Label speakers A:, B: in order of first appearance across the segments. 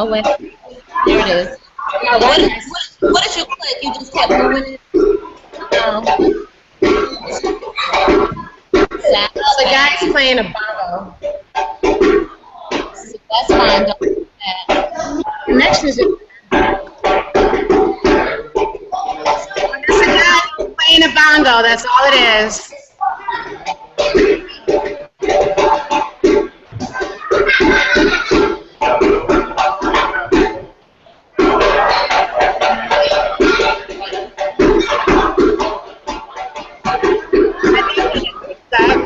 A: Oh, wait. There it is. What did you click? You just kept moving it? Oh.
B: The guy's playing a bongo.
A: That's fine. Don't do that.
B: Connections. It's a guy playing a bongo. That's all it is.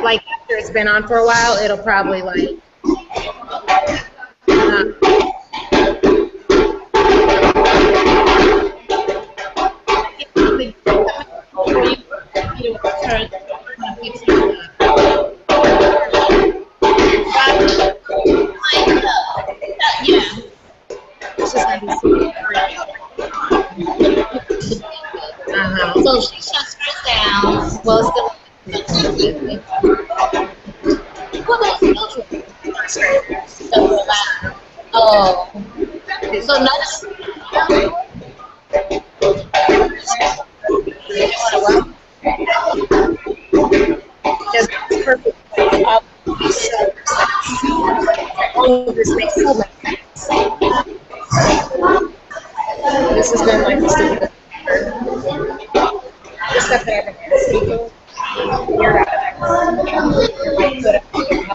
B: Like after it's been on for a while, it'll probably like.
A: So she shuts hers down. Well, still. Who has children?
B: First graders.
A: So loud. Oh, so none of
B: Because it's perfect. All of these all of this makes so much sense. This has been like the stupidest. The stuff that I've been asking people, you're out of there. Like, put up.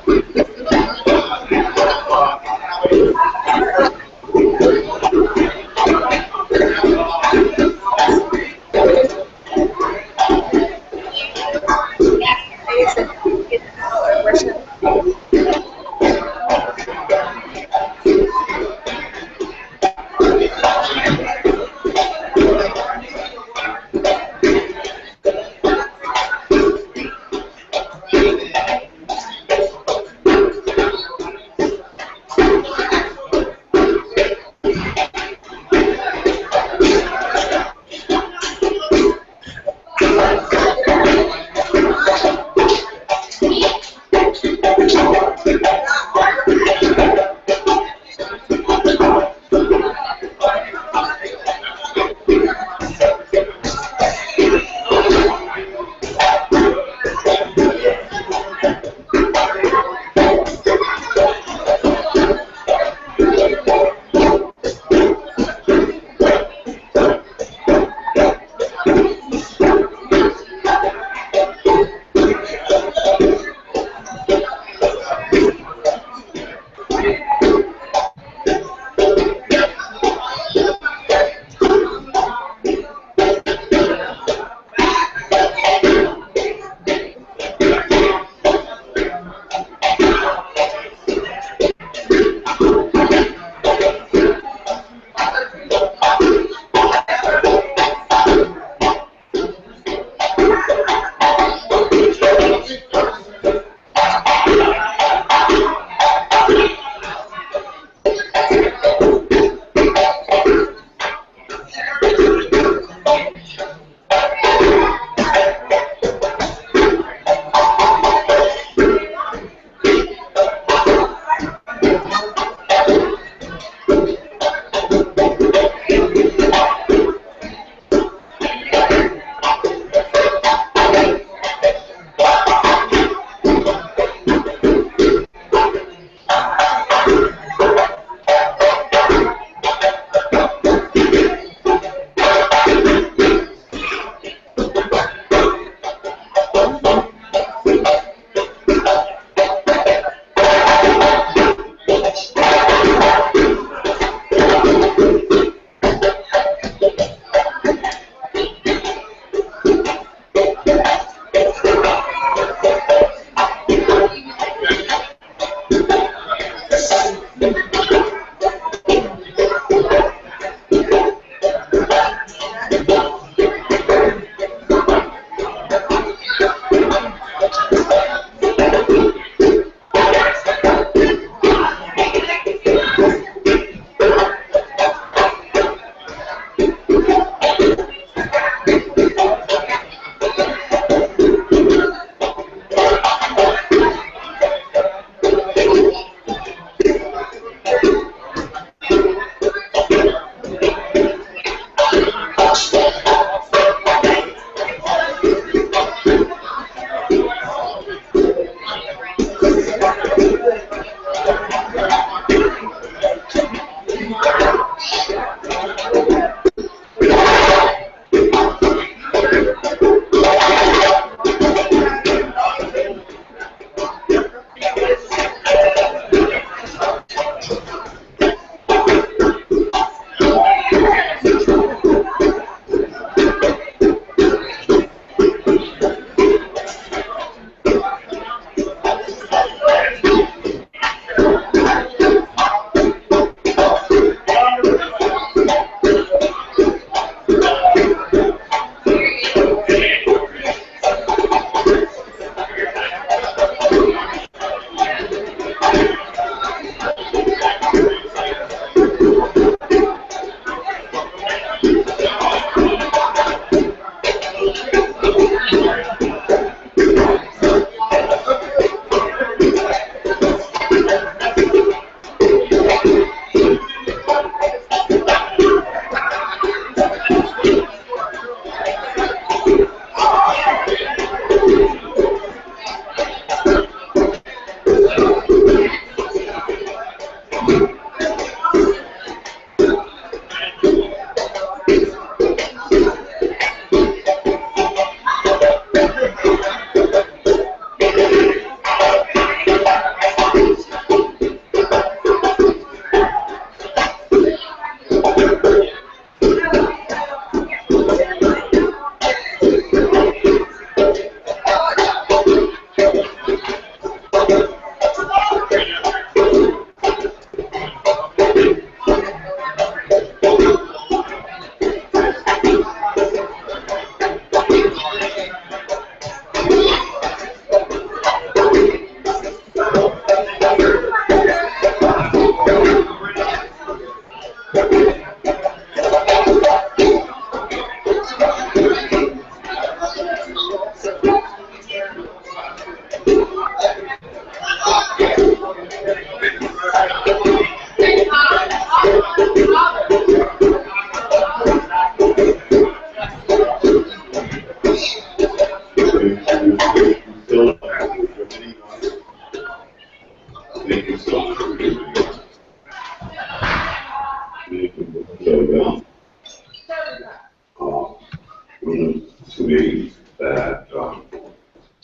C: to me that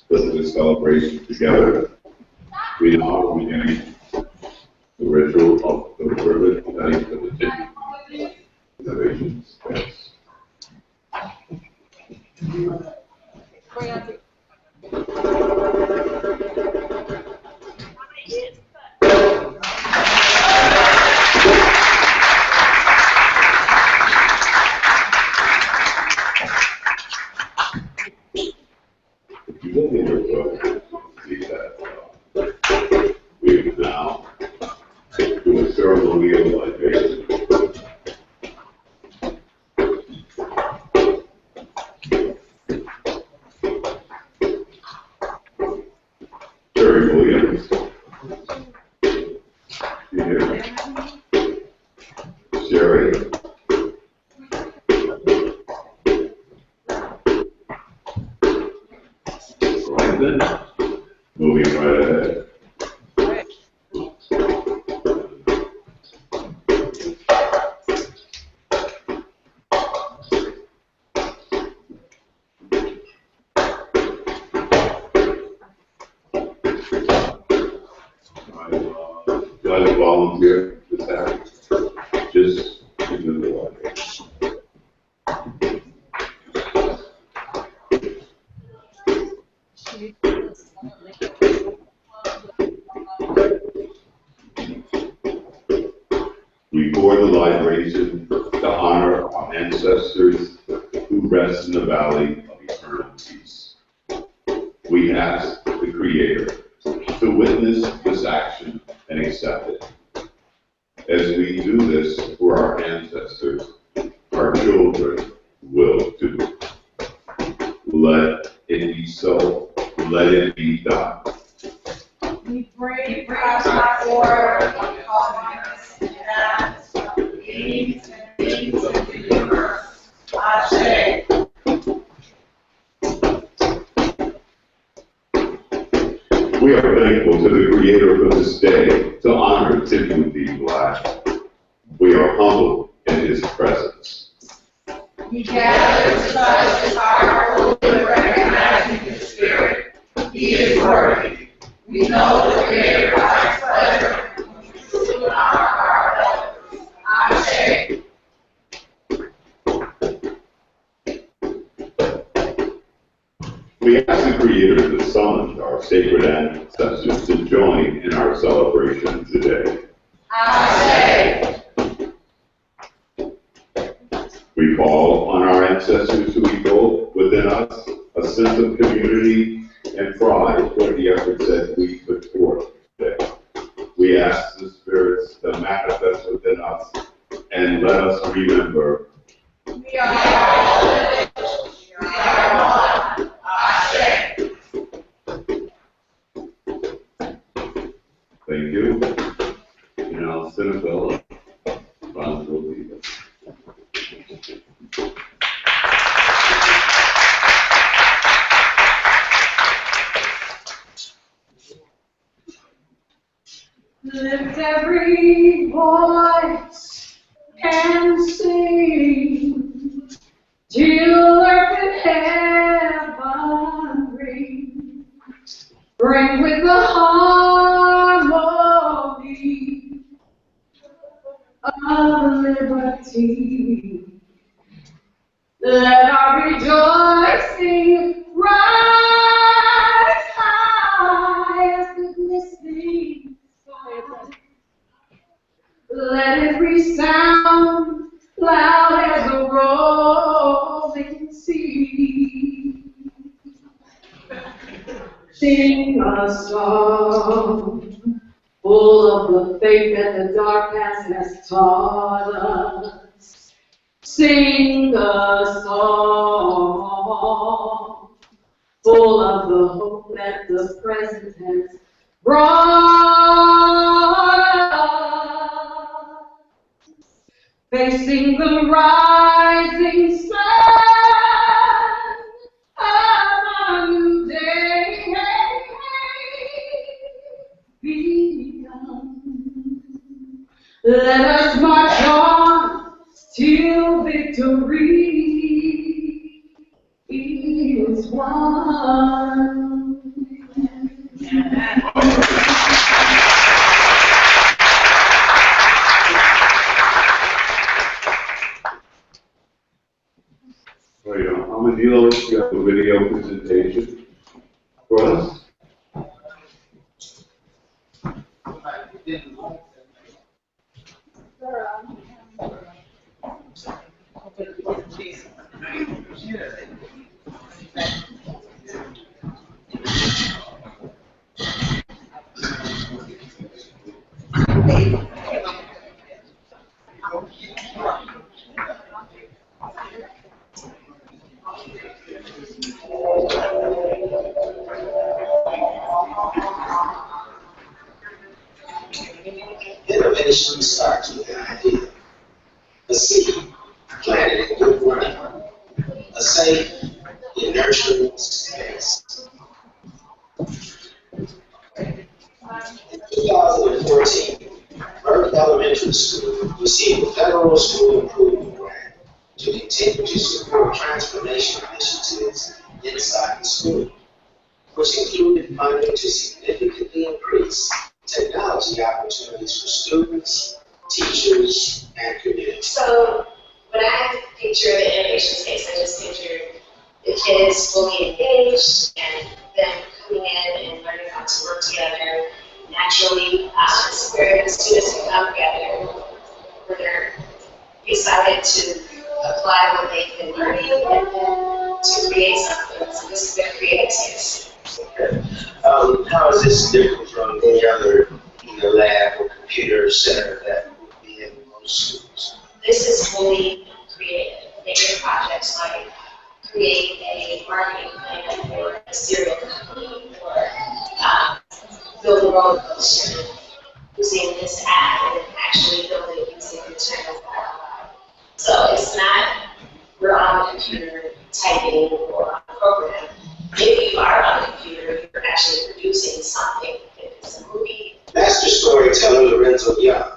C: this is a celebration together. We are beginning the ritual of the privilege that is the legitimate innovations. Yes. If you look at your book, you see that we have now do a ceremonial libation. Terry Williams. You hear me? Sherry. Right then. Moving right ahead. Do I volunteer this act? Just to do the work. Before the libation, to honor our ancestors who rest in the valley of eternal peace. We ask the Creator to witness this action and accept it. As we do this for our ancestors, our children will too. Let it be so. Let it be done.
B: We pray for our Lord, holiness, and acts of beings and things of the universe. Ashe.
C: We are thankful to the Creator for this day to honor Timuel Black. We are humbled in His presence.
B: We gather to touch His heart, holy, recognizing His Spirit. He is worthy. We know the Creator finds pleasure in pursuing our efforts. Ashe.
C: We ask the Creator to summon our sacred ancestors to join in our celebration today.
B: Ashe.
C: We call on our ancestors to evoke within us a sense of community and pride for the efforts that we put forth today. We ask the spirits to manifest within us and let us remember
B: We are all village. We are one. Ashe.
C: thank you. And I'll send a bell. Ron will lead us.
B: Lift every voice and sing, till earth and heaven ring. Bring with the harmony of liberty. Let our rejoicing rise high as the glistening sun. Let it resound loud as a rolling sea. Sing a song full of the faith that the dark past has taught us. Sing a song full of the hope that the present has brought us. Facing the rising sun of a new day begun. Let us march on till victory.
C: Amadillo, you have a video presentation for us?
B: Innovation starts with an idea, a seed planted in good ground, a safe and nurturing space. In 2014, Burke Elementary School received a federal school improvement grant to continue to support transformation initiatives inside the school, which included funding to significantly increase technology opportunities for students, teachers, and community.
D: So when I picture the innovation space, I just picture the kids fully engaged and them coming in and learning how to work together naturally. It's where the students can come together, where they're excited to apply what they've been learning and to create something. So this is their creative space.
B: How is this different from any other lab or computer center that would be in most schools?
D: This is fully creative. Major projects like create a marketing plan for a cereal company or build a roller coaster using this app and actually build it using materials that are alive. So it's not we're on the computer typing or on a program. If you are on the computer, you're actually producing something. If it's a movie.
B: Master storyteller Lorenzo Young,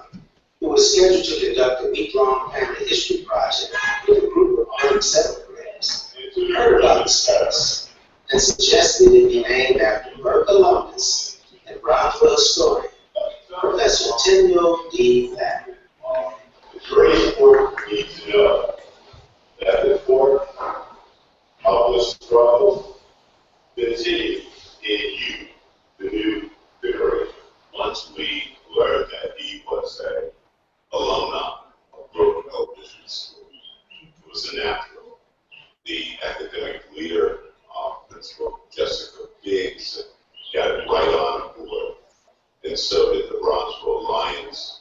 B: who was scheduled to conduct a week-long family history project with a group of armed seventh graders, heard about the space and suggested it be named after Burke alumnus and Bronzeville historian, Professor Timuel D. Black.
C: It's very important for you to know that the core of the struggle continue in you, the new generation. Once we learned that he was an alumni of Burke Elementary School, it was a natural. The academic leader, Principal Jessica Biggs, got it right on board, and so did the Bronzeville Alliance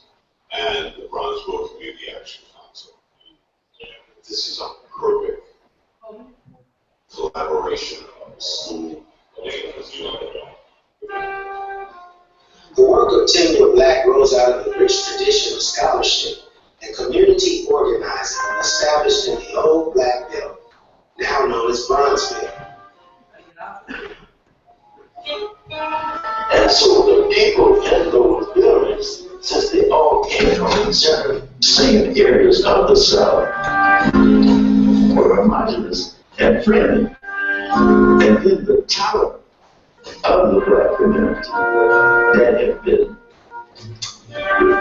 C: and the Bronzeville Community Action Council. This is a perfect collaboration of the school and the community.
B: The work of Timuel Black grows out of the rich tradition of scholarship and community organizing established in the old Black Belt, now known as Bronzeville.
E: And so the people in those buildings, since they all came from the same areas of the South, were homogenous and friendly. And then the talent of the Black community that have been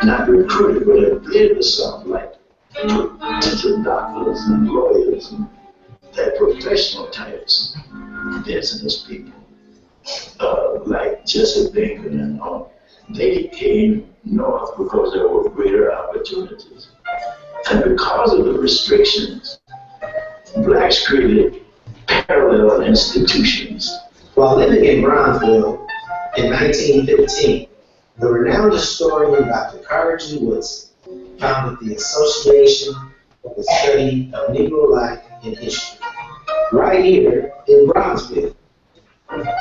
E: not recruited, but have been the South, like potential doctors and lawyers and that professional types, business people, like Jesse Baker and all. They came north because there were greater opportunities. And because of the restrictions, Blacks created parallel institutions.
B: While living in Bronzeville in 1915, the renowned historian Dr. Carter G. Woodson founded the Association for the Study of Negro Life and History, right here in Bronzeville.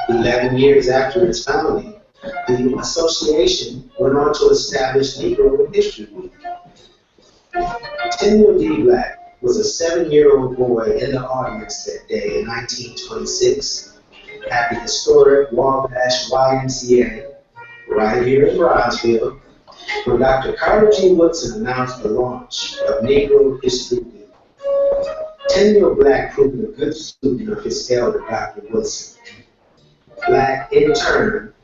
B: 11 years after its founding, the association went on to establish Negro History Week. Timuel D. Black was a 7-year-old boy in the audience that day in 1926 at the historic Wabash YMCA, right here in Bronzeville, when Dr. Carter G. Woodson announced the launch of Negro History Week. Timuel Black proved a good student of his elder, Dr. Wilson. Black, in turn,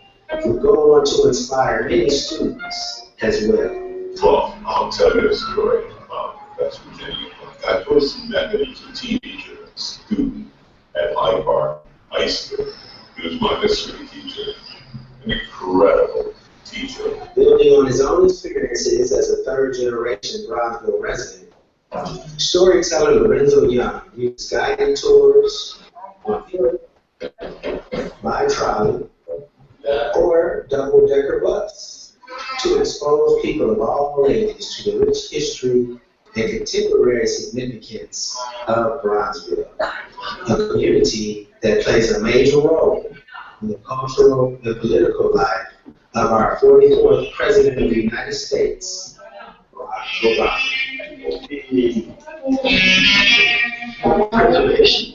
B: would go on to inspire many students as well.
C: Well, I'll tell you a story about Professor Timuel. I first met him as a teenager, a student at Hyde Park High School. He was my history teacher, an incredible teacher.
B: Building on his own experiences as a third-generation Bronzeville resident, storyteller Lorenzo Young used guided tours on foot, by trolley, or double-decker bus to expose people of all ages to the rich history and contemporary significance of Bronzeville, a community that plays a major role in the cultural and political life of our 44th President of the United States, Barack Obama.
E: Preservation.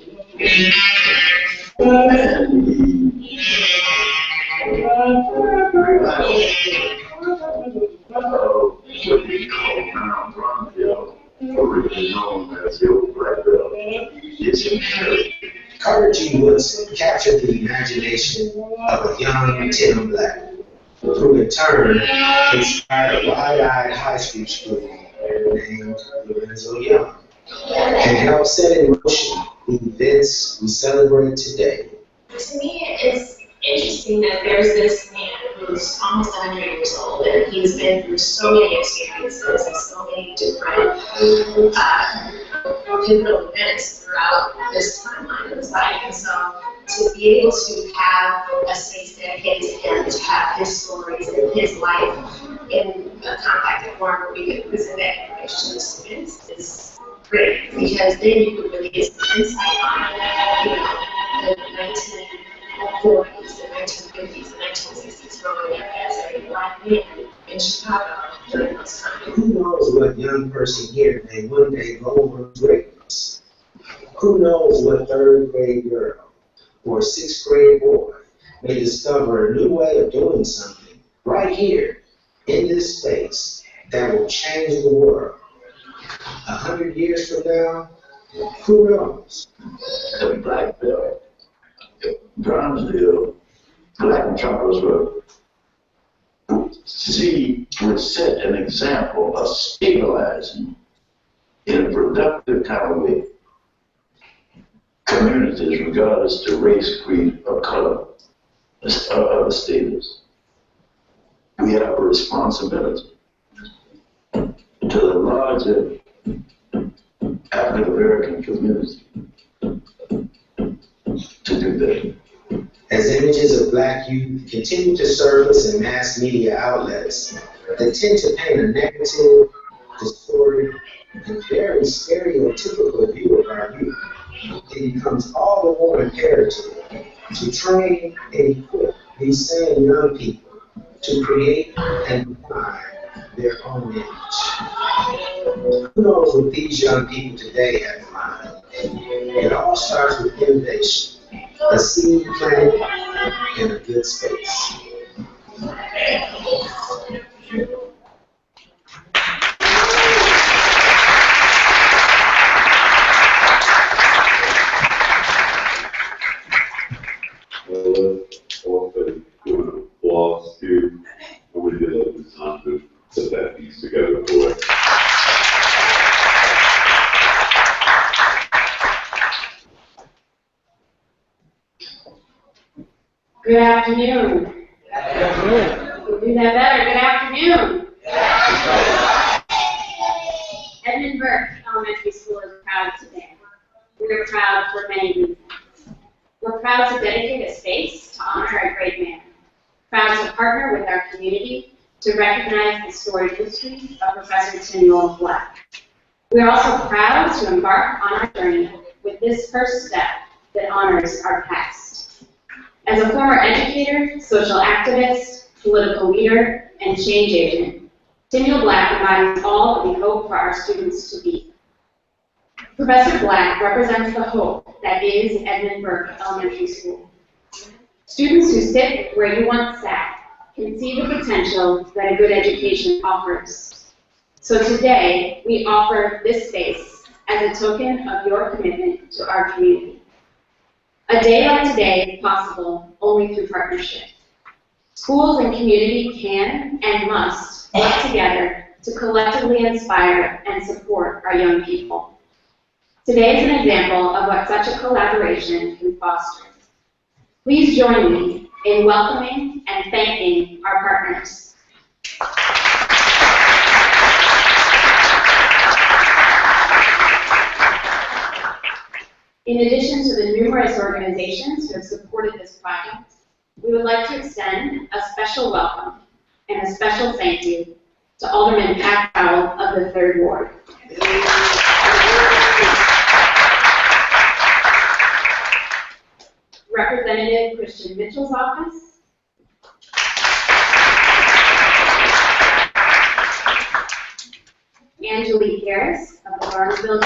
E: What we call now Bronzeville, originally known as the Old Blackville, is imperative.
B: Carter G. Woodson captured the imagination of a young Timuel Black, who in turn inspired a wide-eyed high school student named Lorenzo Young, and helped set in motion the events we celebrate today.
D: To me, it's interesting that there's this man who's almost 100 years old, and he's been through so many experiences and so many different pivotal events throughout this timeline of his life. And so to be able to have a space dedicated to him, to have his stories and his life in a compacted form where we can present that information to the students is great, because then you can really get some insight on, the 1940s, the 1950s, the 1960s growing up as a Black man in Chicago during those times.
B: Who knows what young person here may one day go over to greatness? Who knows what third grade girl or sixth grade boy may discover a new way of doing something right here in this space that will change the world. 100 years from now, who knows?
E: The Blackville, Bronzeville, Black metropolis would set an example of stabilizing in a productive kind of way communities, regardless to race, creed, or color, or other status. We have a responsibility to the larger African American community to do that.
B: As images of Black youth continue to surface in mass media outlets that tend to paint a negative, distorted, and very stereotypical view of our youth, it becomes all the more imperative to train and equip these same young people to create and define their own image. Who knows what these young people today have in mind? It all starts with innovation, a seed planted in a good space.
C: Also, doing applause to what we did at the time to put that piece together for us.
F: Good afternoon. Good afternoon. We'll do that better. Good afternoon. Edmund Burke Elementary School is proud today. We are proud for many reasons. We're proud to dedicate a space to honor a great man. Proud to partner with our community to recognize the storied history of Professor Timuel Black. We are also proud to embark on our journey with this first step that honors our past. As a former educator, social activist, political leader, and change agent, Timuel Black embodies all that we hope for our students to be. Professor Black represents the hope that is Edmund Burke Elementary School. Students who sit where you once sat can see the potential that a good education offers. So today, we offer this space as a token of your commitment to our community. A day like today is possible only through partnership. Schools and community can and must work together to collectively inspire and support our young people. Today is an example of what such a collaboration can foster. Please join me in welcoming and thanking our partners. In addition to the numerous organizations who have supported this project, we would like to extend a special welcome and a special thank you to Alderman Pat Powell of the 3rd Ward. Representative Christian Mitchell's office, Angelique Harris of the Barnesville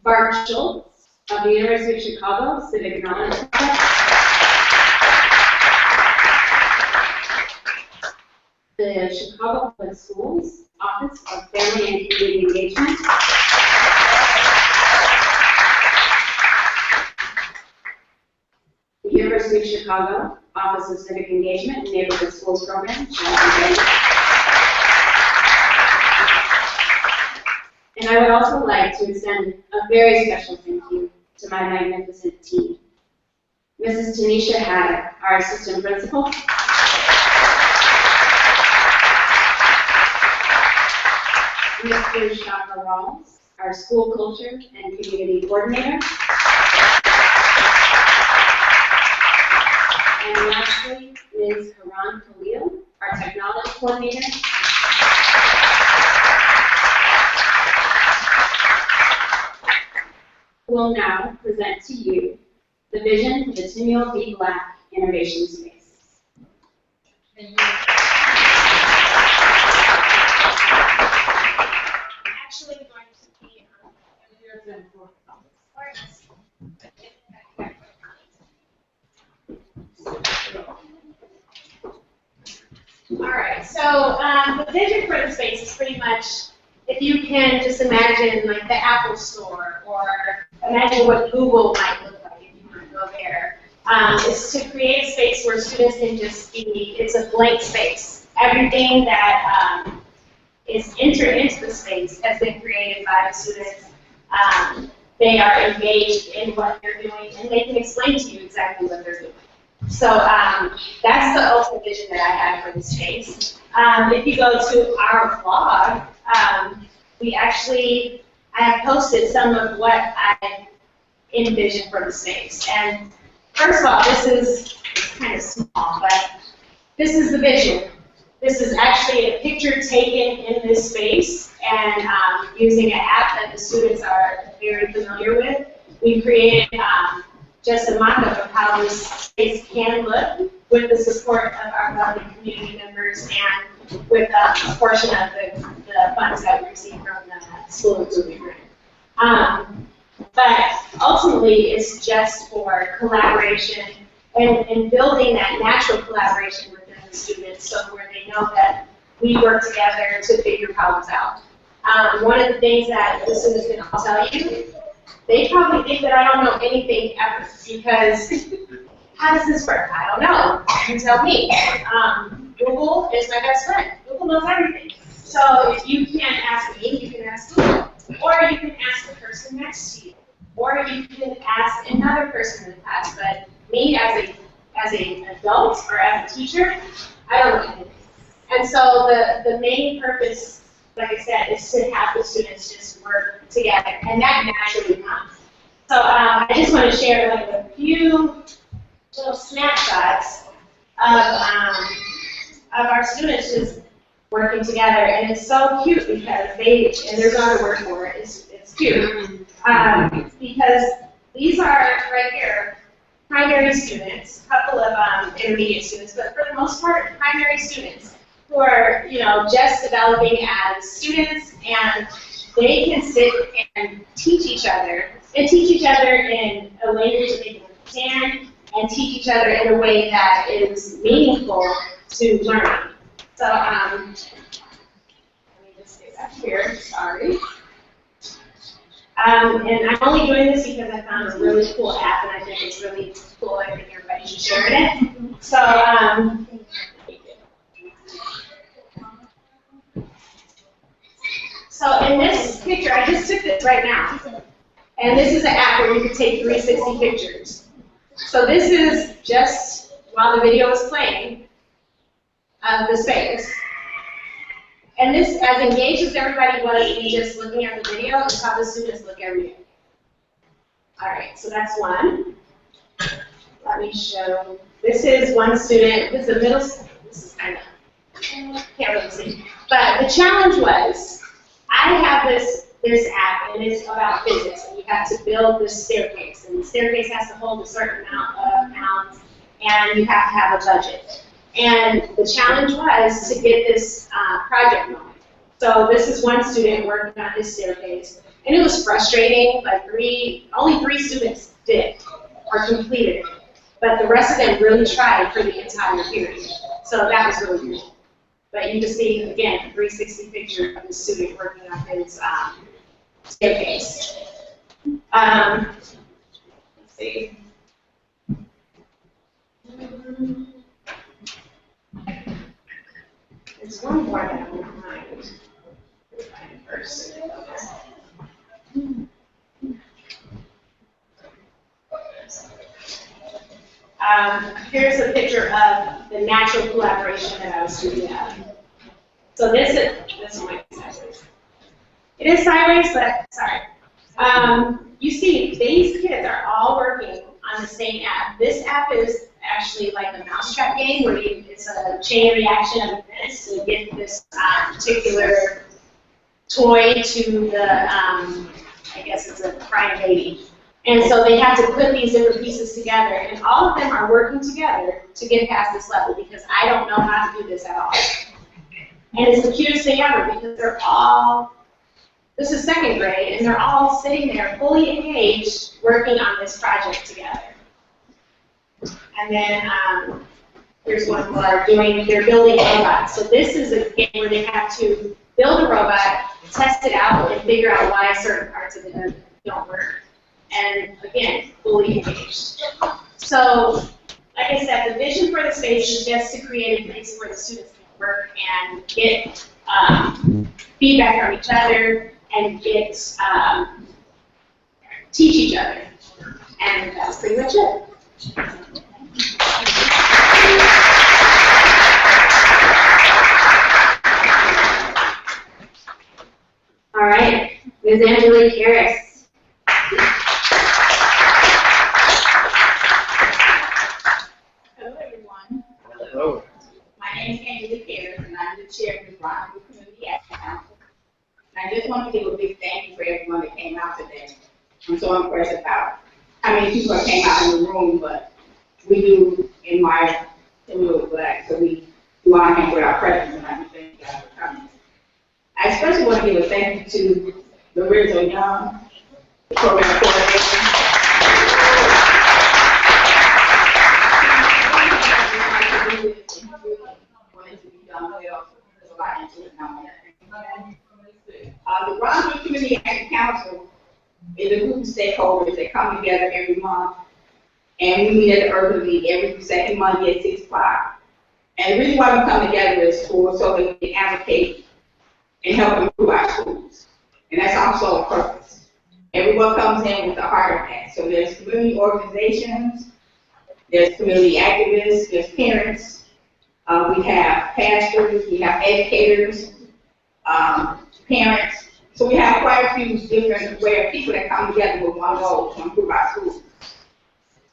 F: Bart Schultz of the University of Chicago Civic Knowledge Project, the Chicago Public Schools Office of Family and Community Engagement, the University of Chicago Office of Civic Engagement and Neighborhood Schools Program, and I would also like to extend a very special thank you to my magnificent team. Mrs. Tanisha Haddock, our assistant principal, Mr. Shaka Rawls, our school culture and community coordinator, and lastly, Ms. Karan Khalil, our technology coordinator. Will now present to you the vision for the Timuel B. Black Innovation Space.
D: Actually going to be all right, so the vision for the space is pretty much, if you can just imagine like the Apple Store, or imagine what Google might look like if you want to go there, is to create a space where students can just be, it's a blank space. Everything that is entered into the space has been created by the students. They are engaged in what they're doing, and they can explain to you exactly what they're doing. So that's the ultimate vision that I have for the space. If you go to our blog, I have posted some of what I envision for the space. And first of all, this is kind of small, but this is the vision. This is actually a picture taken in this space, and using an app that the students are very familiar with. We created just a mock-up of how this space can look with the support of our lovely community members and with a portion of the funds that we receive from the school improvement grant. But ultimately, it's just for collaboration and building that natural collaboration within the students, so where they know that we work together to figure problems out. One of the things that the students can all tell you, they probably think that I don't know anything ever, because how does this work? I don't know. You tell me. Google is my best friend. Google knows everything. So if you can't ask me, you can ask Google. Or you can ask the person next to you. Or you can ask another person in the class. But me as an adult or as a teacher, I don't know anything. And so the main purpose, like I said, is to have the students just work together, and that naturally comes. So I just want to share like a few little snapshots of our students just working together, and it's so cute because there's not a word for it. It's cute because these are right here primary students, a couple of intermediate students, but for the most part, primary students who are, just developing as students, and they can sit and teach each other in a language that they can understand, and teach each other in a way that is meaningful to learning.
F: So, let me just get back here, sorry. And I'm only doing this because I found a really cool app and I think it's really cool. I think everybody should share it. So, so in this picture, I just took this right now. And this is an app where you can take 360 pictures. So this is just while the video is playing of the space. And this, as engaged as everybody was in just looking at the video, is how the students look every day. All right, so that's one. Let me show. This is one student. This is a middle school. This is kind of, can't really see. But the challenge was, I have this app, and it's about physics, and you have to build this staircase, and the staircase has to hold a certain amount of pounds, and you have to have a budget. And the challenge was to get this project going. So this is one student working on his staircase, and it was frustrating. Like only three students did it or completed it, but the rest of them really tried for the entire period. So that was really good. But you just see again a 360 picture of the student working on his staircase. Let's see. There's one more that I won't mind. Find it first. Here's a picture of the natural collaboration that I was shooting at. So this might be sideways. It is sideways, but sorry. You see, these kids are all working on the same app. This app is actually like a mousetrap game where it's a chain reaction of events to get this particular toy to the, I guess it's a crying baby. And so they have to put these different pieces together, and all of them are working together to get past this level because I don't know how to do this at all. And it's the cutest thing ever because they're all, this is second grade, and they're all sitting there fully engaged working on this project together. And then here's one more they're building robots. So this is a game where they have to build a robot, test it out, and figure out why certain parts of it don't work. And again, fully engaged. So, like I said, the vision for the space is just to create a place where the students can work and get feedback from each other and get teach each other. And that's pretty much it. All right, Ms. Angelique Harris.
G: Hello. My name is Angelique Harris, and I'm the chair of the Rockville Community Action Council. And I just want to give a big thank you for everyone that came out today. I'm so impressed about how many people came out in the room, but we do admire Timuel Black, so we honor him with our presence, and I thank you guys for coming. I especially want to give a thank you to Lorenzo Young, the program coordinator. The Rockville Community Action Council is a group of stakeholders that come together every month, and we meet at the Urban League every second Monday at 6 o'clock. And the reason why we come together is so that we can advocate and help improve our schools. And that's also a purpose. Everyone comes in with a heart of that. So there's community organizations, there's community activists, there's parents, we have pastors, we have educators, parents. So we have quite a few different people that come together with one goal to improve our schools.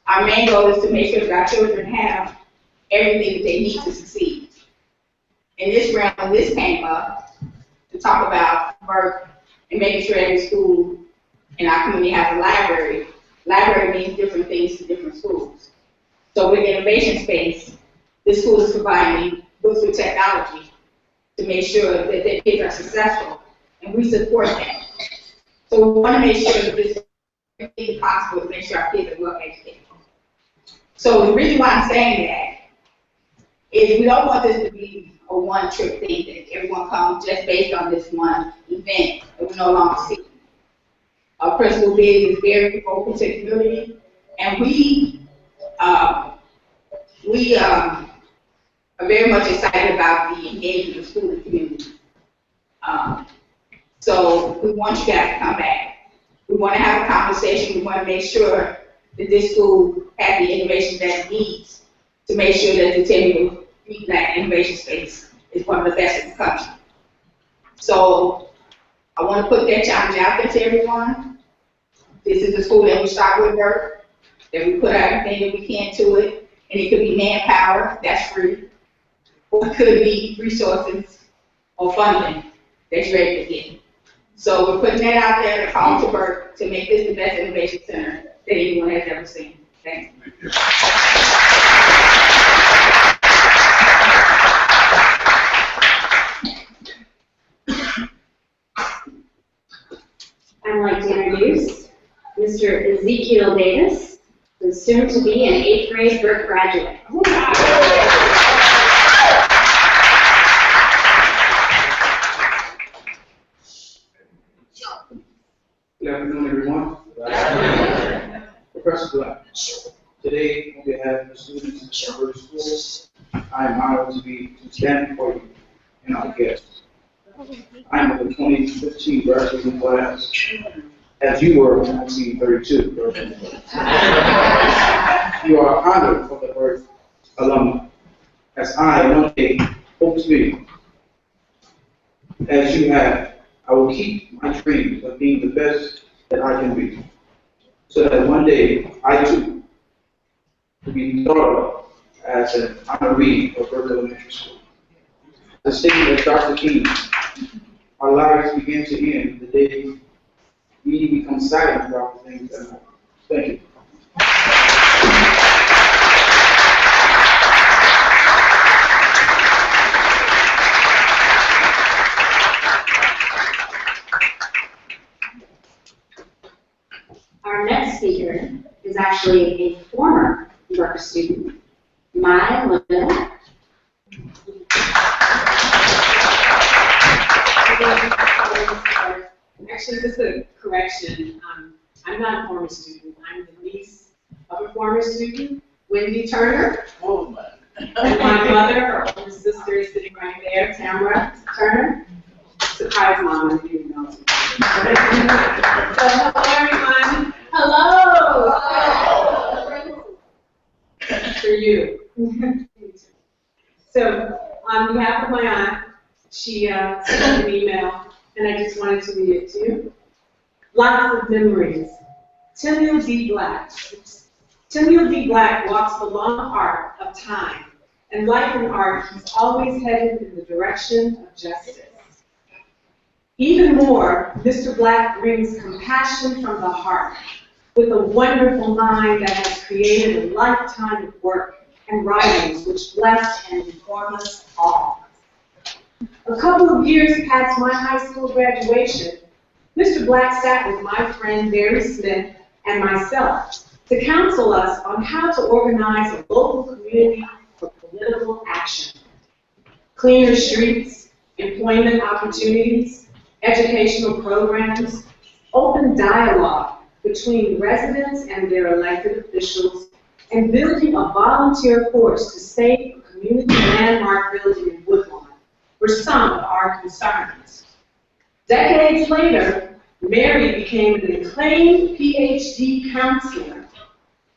G: Our main goal is to make sure that our children have everything that they need to succeed. In this round, this came up to talk about Burke and making sure every school in our community has a library. Library means different things to different schools. So with innovation space, this school is providing books with technology to make sure that their kids are successful, and we support that. So we want to make sure that this is everything possible to make sure our kids are well educated. So the reason why I'm saying that is we don't want this to be a a one-trip thing that everyone comes just based on this one event and we no longer see. Our Principal Biggs is very open to the community, and we are very much excited about the engagement of school and community. So we want you guys to come back. We want to have a conversation. We want to make sure that this school has the innovation that it needs to make sure that the Timuel Youth Black Innovation Space is one of the best in the country. So I want to put that challenge out there to everyone. This is a school that we start with Burke, that we put everything that we can to it, and it could be manpower, that's free, or it could be resources or funding that's ready to get. So we're putting that out there to call to Burke to make this the best innovation center that anyone has ever seen. Thank you.
F: I'd like to introduce Mr. Ezekiel Davis, who's soon to be an 8th grade Burke graduate.
B: Good afternoon, everyone. Professor Black. Today, on behalf of the students of Burke Schools, I am honored to stand before you and our guests. I am of the 2015 graduating class, as you were in 1932. You are honored for the Burke alumni, as I one day hope to be. As you have, I will keep my dreams of being the best that I can be, so that one day I too will be thought of as an honoree of Burke Elementary School. The statement of Dr. King, our lives begin to end the day we become silent about the things that matter. Thank you.
F: Our next speaker is actually a former Burke student, Maya Linda.
H: Actually, this is a correction. I'm not a former student. I'm the niece of a former student, Wendy Turner. Oh, and my mother, her older sister, is sitting right there, Tamara Turner. Surprise, Mama, if you know. So, hello, everyone. Hello. For you. So, on behalf of my aunt, she sent an email, and I just wanted to read it to you. Lots of memories. Timuel D. Black. Timuel D. Black walks the long arc of time, and like an arc, he's always headed in the direction of justice. Even more, Mr. Black brings compassion from the heart, with a wonderful mind that has created a lifetime of work and writings which bless and inform us all. A couple of years past my high school graduation, Mr. Black sat with my friend Barry Smith and myself to counsel us on how to organize a local community for political action. Cleaner streets, employment opportunities, educational programs, open dialogue between residents and their elected officials, and building a volunteer force to save a community landmark building in Woodlawn were some of our concerns. Decades later, Mary became an acclaimed PhD counselor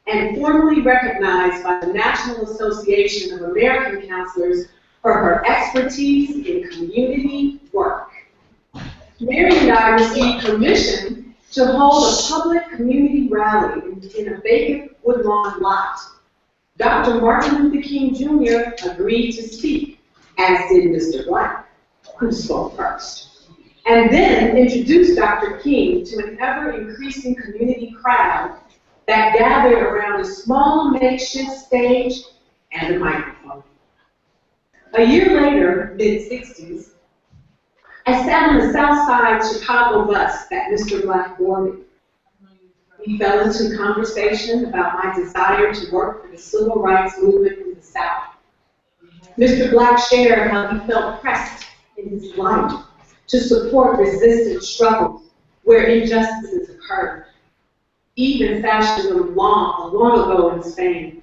H: and formally recognized by the National Association of American Counselors for her expertise in community work. Mary and I received permission to hold a public community rally in a vacant Woodlawn lot. Dr. Martin Luther King Jr. agreed to speak, as did Mr. Black, who spoke first, and then introduced Dr. King to an ever-increasing community crowd that gathered around a small makeshift stage and a microphone. A year later, mid-60s, I sat on the South Side Chicago bus that Mr. Black boarded. We fell into conversation about my desire to work for the civil rights movement in the South. Mr. Black shared how he felt pressed in his life to support resistance struggles where injustices occurred, even fascism long ago in Spain.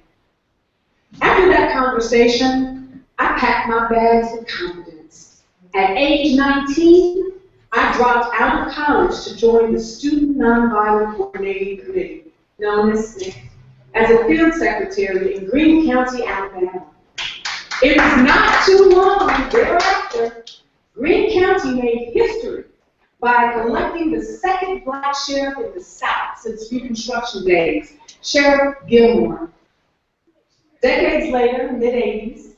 H: After that conversation, I packed my bags with confidence. At age 19, I dropped out of college to join the Student Nonviolent Coordinating Committee, known as SNCC, as a field secretary in Greene County, Alabama. It was not too long thereafter, Greene County made history by electing the second Black sheriff in the South since Reconstruction days, Sheriff Gilmore. Decades later, mid-'80s,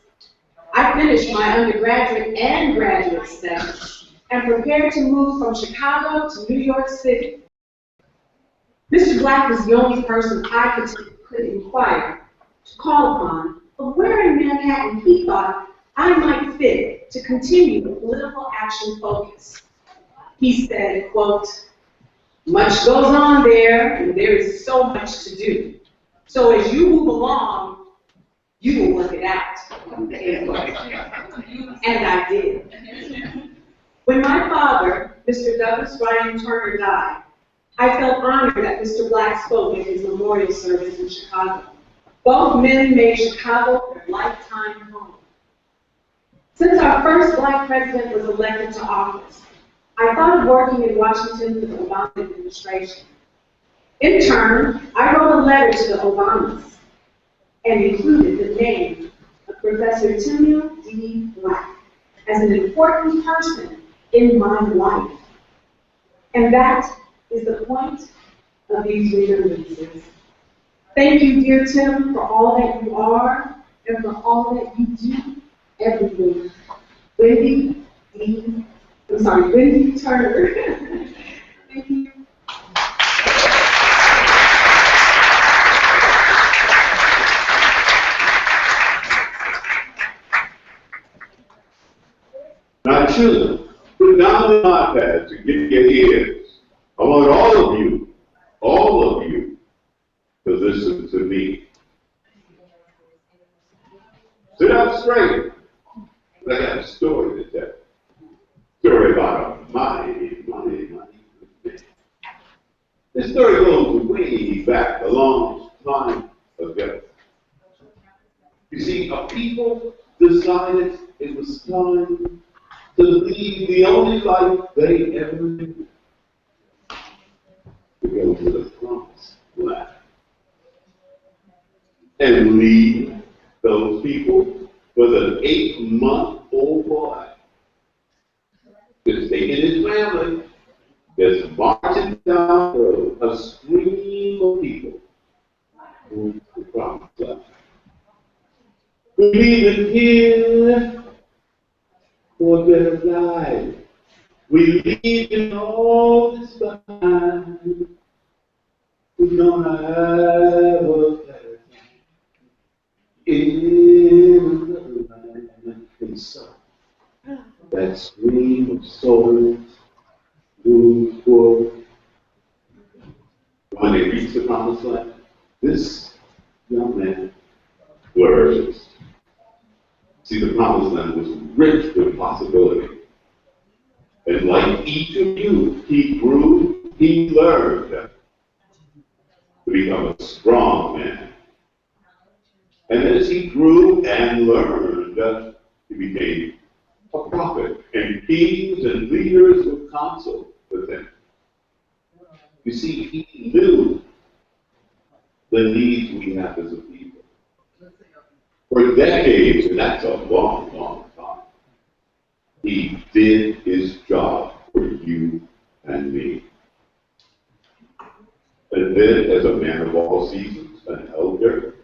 H: I finished my undergraduate and graduate studies and prepared to move from Chicago to New York City. Mr. Black was the only person I could inquire, to call upon, of where in Manhattan he thought I might fit to continue the political action focus. He said, quote, "Much goes on there, and there is so much to do. So as you move along, you will work it out." And I did. When my father, Mr. Douglas Ryan Turner, died, I felt honored that Mr. Black spoke at his memorial service in Chicago. Both men made Chicago their lifetime home. Since our first Black president was elected to office, I thought of working in Washington for the Obama administration. In turn, I wrote a letter to the Obamas and included the name of Professor Timuel D. Black as an important person in my life. And that is the point of these remembrances. Thank you, dear Tim, for all that you are and for all that you do everywhere. Wendy Turner. Thank you.
C: Now, children, put down the iPads and get your ears. I want all of you, to listen to me. Sit up straight. I got a story to tell. Story about a mighty man. This story goes way back, a long time ago. You see, a people decided it was time to lead the only life they ever knew. To go to the promised land. And lead those people was an 8-month-old boy. Just taking his family, just marching down the road, a stream of people who the promised land. We leave here for a better life. We leave in all this behind. We're gonna have a better time in another land. And so, that stream of souls moves forward. When they reach the promised land, this young man flourishes. See, the promised land was rich with possibility. And like each of you, he grew, he learned to become a strong man. And as he grew and learned, he became a prophet. And kings and leaders would consult with him. You see, he knew the needs we have as a people. For decades, and that's a long, long time, he did his job for you and me. And then, as a man of all seasons, an elder,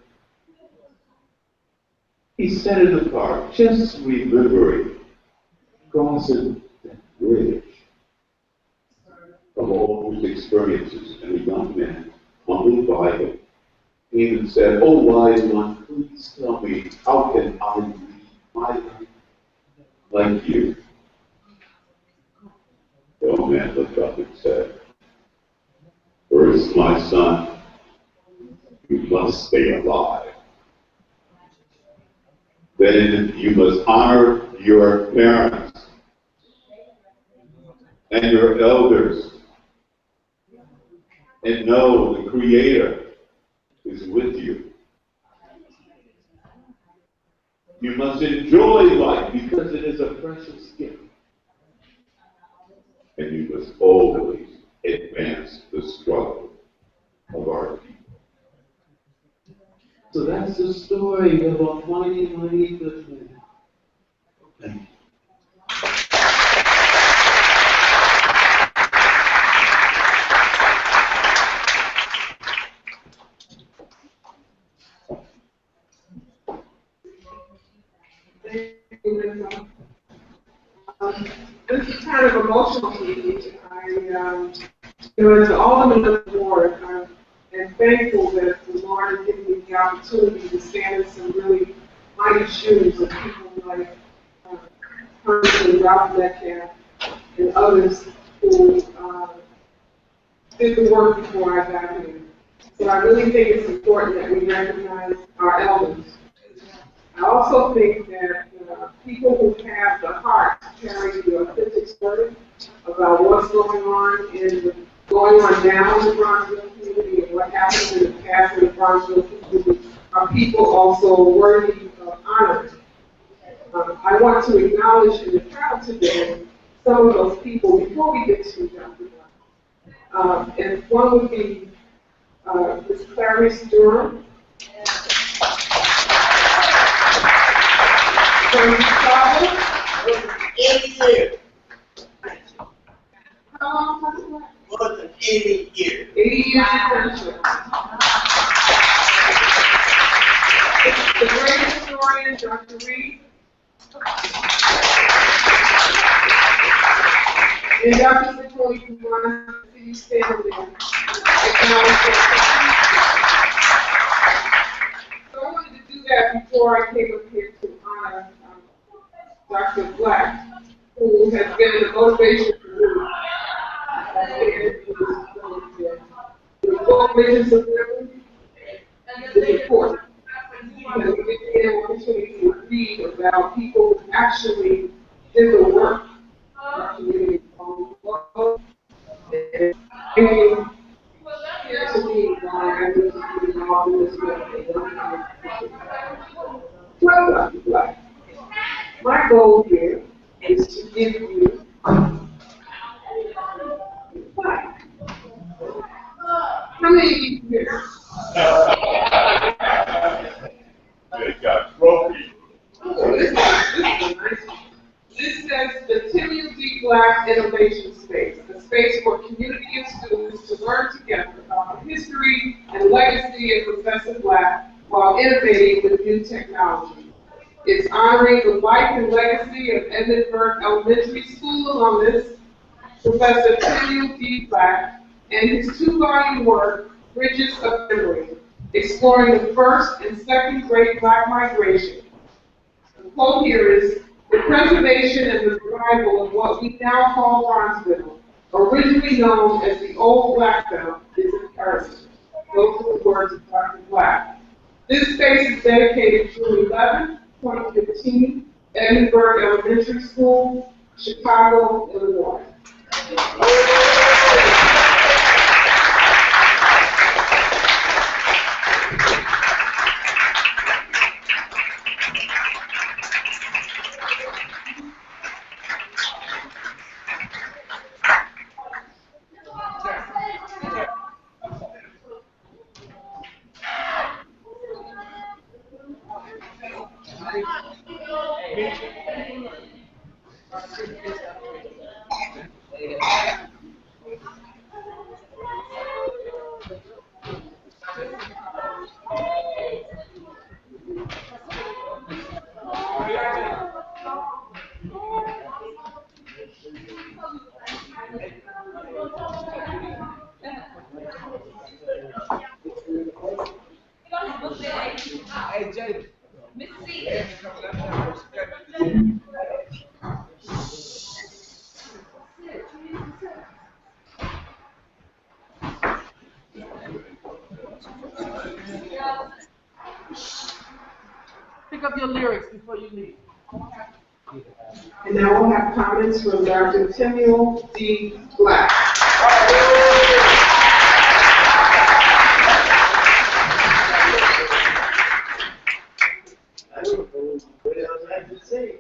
C: he sat in the car, just remembering crossing that bridge of all those experiences. And a young man, humbled by him, came and said, "Oh, wise one, please tell me, how can I lead my life like you?" The old man looked up and said, "First, my son, you must stay alive. then you must honor your parents and your elders and know the Creator is with you. You must enjoy life because it is a precious gift. And you must always advance the struggle of our people.
B: So that's the story of our mighty, mighty good man. Thank you.
H: This is kind of emotional to me. As the alderman of the ward, I am thankful that the Lord has given me the opportunity to stand in some really mighty shoes of people like Congressman Ralph Metcalf and others who did the work before I got here. So I really think it's important that we recognize our elders. I also think that people who have the heart to carry the authentic story about what's going on now in the Bronzeville community and what happened in the past in the Bronzeville community are people also worthy of honor. I want to acknowledge in the crowd today some of those people before we get to Dr. Black. And one would be Ms. Clarice Durham. From Chicago.
I: 80 years.
H: How long was it?
I: More than 80 years.
H: 80 years of friendship. The great historian, Dr. Reed. And Dr. Timuel from the city standing there. So I wanted to do that before I came up here to honor Dr. Black, who has been the motivation for me. The book Visions of Liberty is important. Because we get an opportunity to read about people who actually did the work in our community on the world. And here to me why I need to be involved in this work. Well, Dr. Black, my goal here is to give you what? How many of you here?
C: They got trophies.
H: Oh, this is a nice one. This says the Timuel D. Black Innovation Space, a space for community and students to learn together about the history and legacy of Professor Black while innovating with new technology. It's honoring the life and legacy of Burke Elementary School alumnus, Professor Timuel D. Black, and his 2-volume work, Bridges of Memory, exploring the first and second Great Black Migration. The quote here is, the preservation and the revival of what we now call Bronzeville, originally known as the Old Black Belt, is imperative. Those are the words of Dr. Black. This space is dedicated June 11, 2015, Edinburgh Elementary School, Chicago, Illinois.
B: up your lyrics before you leave.
H: And now we'll have comments from Dr. Timuel D. Black.
I: I don't know what else I have to say.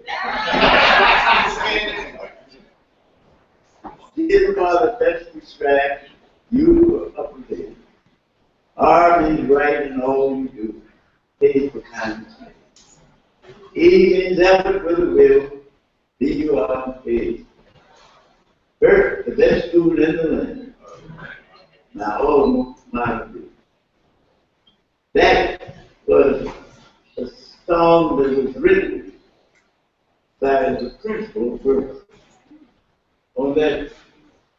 I: Dear Father, best described you up there. Are these right in all you do? Pay for kindness. Even effort with a will, be you are paid. Burke, the best school in the land. Now all my good. That was a song that was written by the principal Burke on that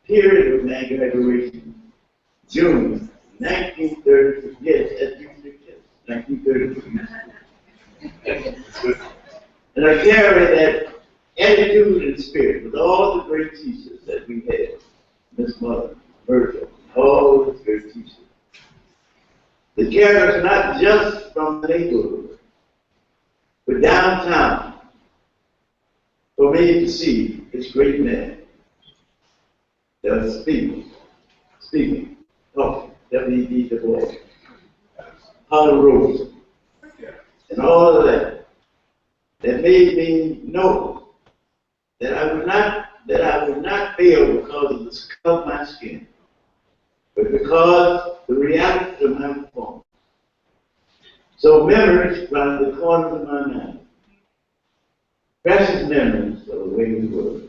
I: period of my graduation, June 1930, yes, at UC, 1932. And I carry that attitude and spirit with all the great teachers that we had, Miss Mother, Virgil, all the great teachers. The carry us not just from the neighborhood, but downtown, for me to see this great man that was speaking, talking, W.E.B. Du Bois, Holly Rose, and all of that made me know that I would not fail because of the color of my skin, but because the reality of my performance. So memories from the corners of my mind, precious memories of the way we were.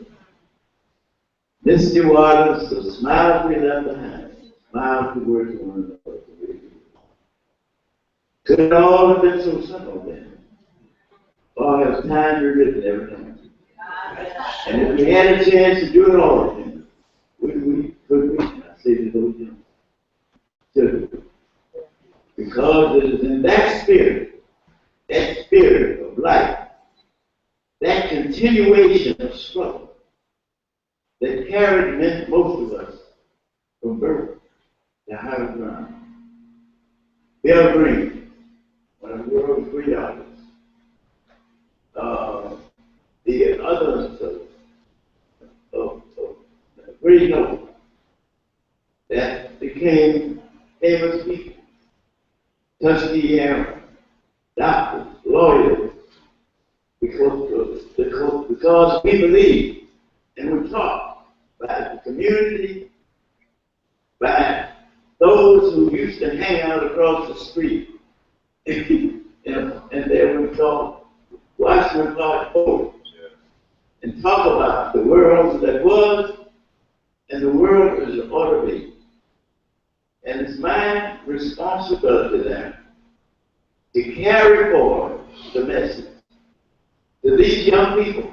I: Misty waters, the smiles we left behind, smiles we were to one another. Could it all have been so simple then? Or has time rewritten everything? And if we had a chance to do it all again, could we? I say to those young, should. Because it is in that spirit of life, that continuation of struggle, that carried most of us from birth to higher ground. Bill Green, one of the world's great artists. The others of great note that became famous people. Tuskegee Airmen, doctors, lawyers, because we believe and we taught by the community, by those who used to hang out across the street, and they would talk, watch them talk forward, and talk about the world that was and the world that ought to be. And it's my responsibility then to carry forward the message to these young people.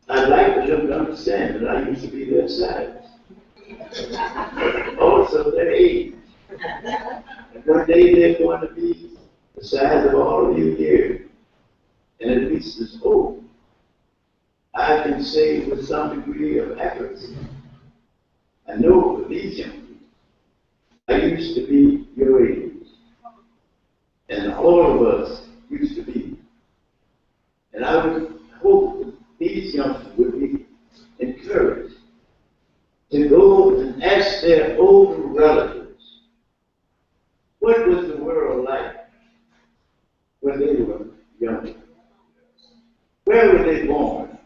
I: I'd like for them to understand that I used to be their size. Also their age. And one day they're going to be the size of all of you here. And at least as old, I can say with some degree of accuracy, I know for these young people, I used to be your age. And all of us used to be. And I would hope that these youngsters would be encouraged to go and ask their older relatives, what was the world like when they were young? Where were they born?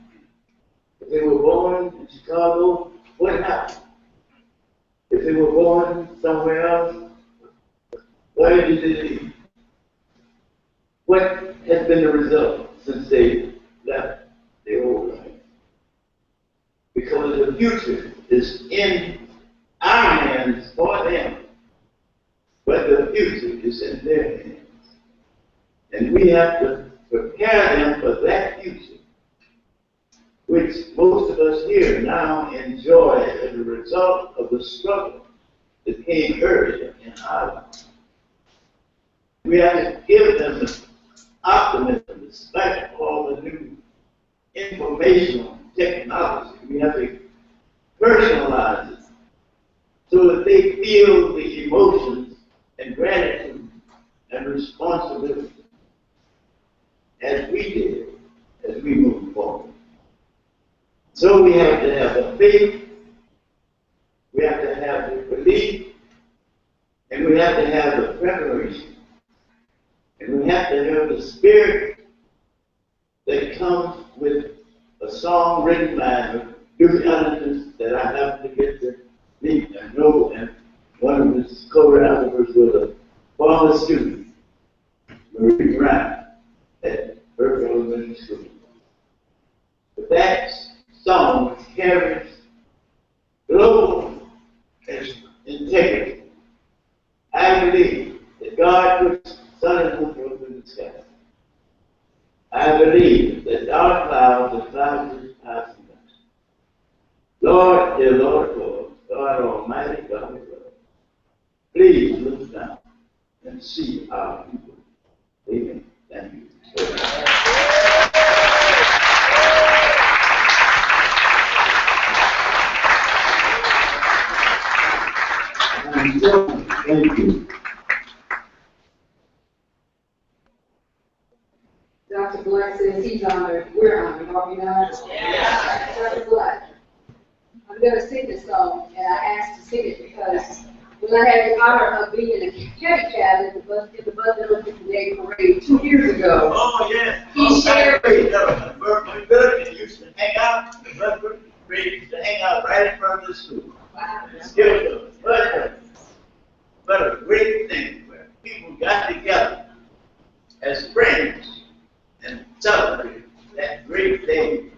I: If they were born in Chicago, what happened? If they were born somewhere else, why did they leave? What has been the result since they left their old life? Because the future is in our hands for them, but the future is in their hands. And we have to prepare them for that future, which most of us here now enjoy as a result of the struggle that came earlier in our life. We have to give them the optimism despite all the new informational technology. We have to personalize it so that they feel the emotions and gratitude and responsibility. as we did as we move forward. So we have to have the faith, we have to have the belief, and we have to have the preparation. And we have to have the spirit that comes with a song written by Duke Ellington that I happened to get to meet and know, and one of his co-rappers was a former student, Marie Brown, at Burke Elementary School. But that song carries global integrity. I believe that God puts sun and moon over the sky. I believe that dark clouds are clouds is passing by. Lord, dear Lord, God Almighty, God of love, please look down and see our people. Amen. Thank you. Thank you.
B: Dr. Black says he's honored. We're honored, are we not? Yeah. Dr. Black, I'm going to sing this song, and I asked to sing it because when I had the honor of being in a caddy cab in the Bud Middleton Day Parade 2 years ago.
I: Oh, yeah.
B: He shared.
I: Burke used to hang out, Burke used to hang out right in front of the school.
B: Wow.
I: Still does. But a great thing where people got together as friends and celebrated that great day.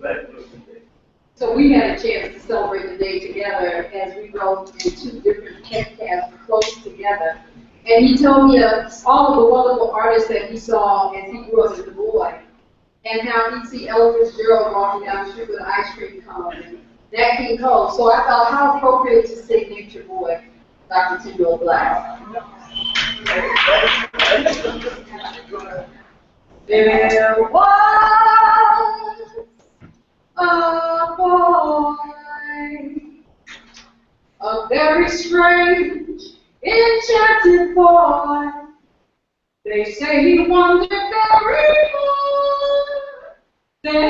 B: So we had a chance to celebrate the day together as we rode in 2 different caddy cabs close together. And he told me all of the wonderful artists that he saw as he grew up as a boy, and how he'd see Ella Fitzgerald walking down the street with an ice cream cone, and Nat King Cole. So I thought, how appropriate to sing Nature Boy, Dr. Timuel Black. There was a boy, a very strange, enchanted boy. They say he wandered very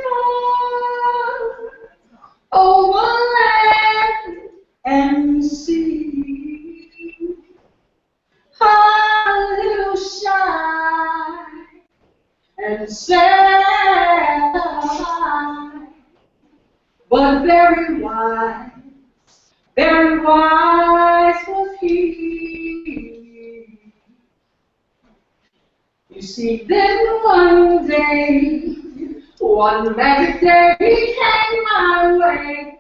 B: far, over land and sea. A little shy and sad, but very wise was he. You see, then one day, one magic day, he came my way,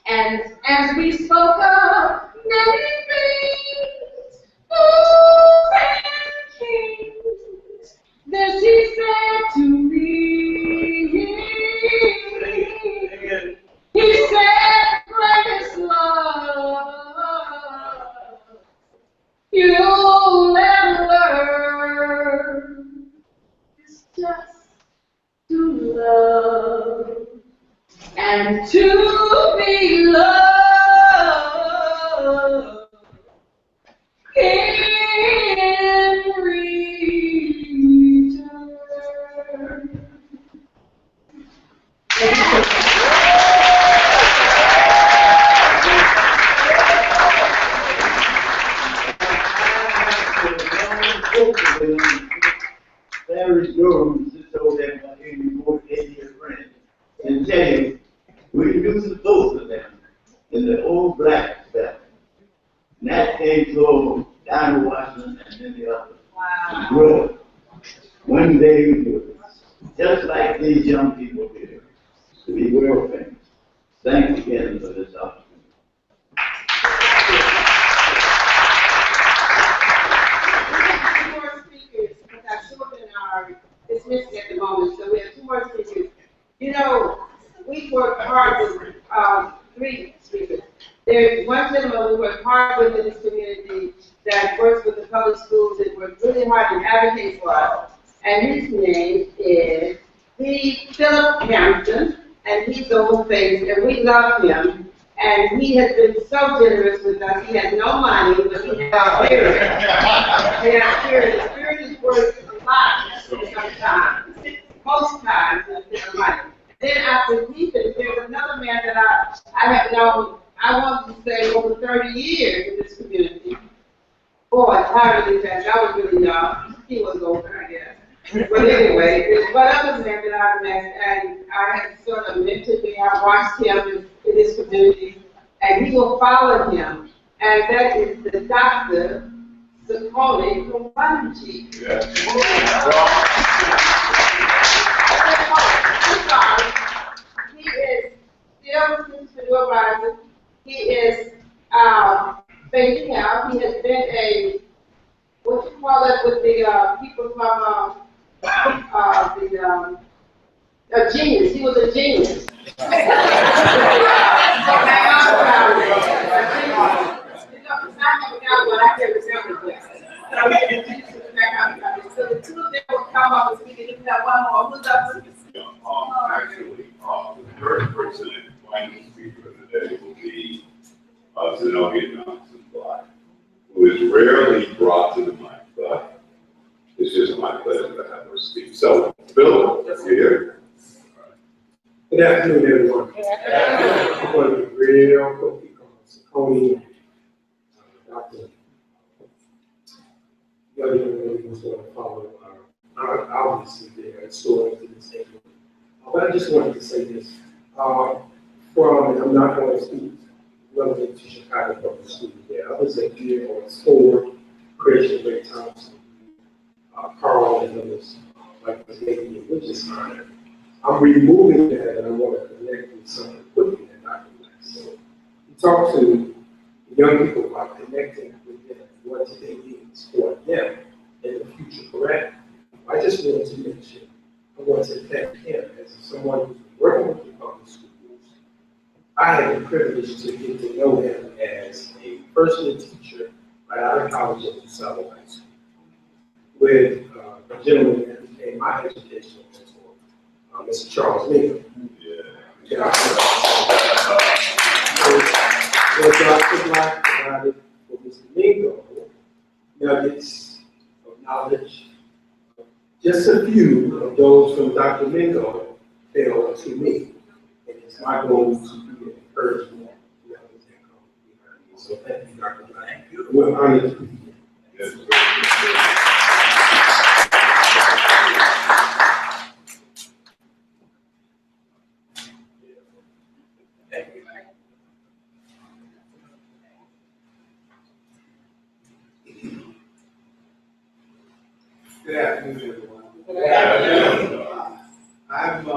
B: and as we spoke of many things, fools and kings, this he said to me. He said, greatest love you'll ever learn is just to love and to be loved in return.
I: Larry Jones sits over there, my 80-year friend, and tell you, we used both of them in the old black belt. And that came to down to Washington and then the other. Wow. Grow. One day we do it. Just like these young people here, to be world famous. Thanks again for this opportunity.
H: Dismissed at the moment, so we have 2 more speakers. You know, we work hard with 3 speakers. There's one gentleman we work hard with in this community that works with the public schools and works really hard to advocate for us. And his name is Philip Hampton, and he's the old face, and we love him. And he has been so generous with us. He has no money, but he has spirit. He has spirit. The spirit is worth a lot. most times in their life. Then after leaving, there's another man that I have known, I want to say over 30 years in this community. Boy, how did that? I was really young. He was older, I guess. But anyway, there's one other man that I've met, and I have sort of mentored me. I watched him in this community, and he will follow him. And that is the Dr. Sakoni Kumbanji. He is still a student advisor. He is phasing out. He has been a, what you call it with the people from a genius. He was a genius. So the two of them will come up and speak, and you have one more. Who's up?
C: Actually, the first person and final speaker of the day will be Zenobia Johnson-Black, who is rarely brought to the mic, but it's just my pleasure to have her speak. So, Bill, you're here.
J: Good afternoon, everyone. I'm going to be real quick because Sakoni, Dr. Young lady was going to follow obviously their story to this table. But I just wanted to say this. And I'm not going to speak relative to Chicago Public Schools there. I was here on SCORE, Christian Ray Thompson, Carl, and others like the lady, which is honored. I'm removing that and I want to connect with something quickly that Dr. Black. So we talk to young people about connecting with them, what today means for them in the future, correct? I just wanted to mention, I want to thank him as someone who's working with the public schools. I had the privilege to get to know him as a first-year teacher right out of college at DeSoto High School with a gentleman that became my educational mentor, Mr. Charles Mingo. What Dr. Black provided for Mr. Mingo, nuggets of knowledge. Just a few of those from Dr. Mingo fell to me. And it's my goal to be an encouragement to others that come behind me. So thank you, Dr. Black. We're honored to be here.
B: Good afternoon, everyone. Good afternoon. I'm a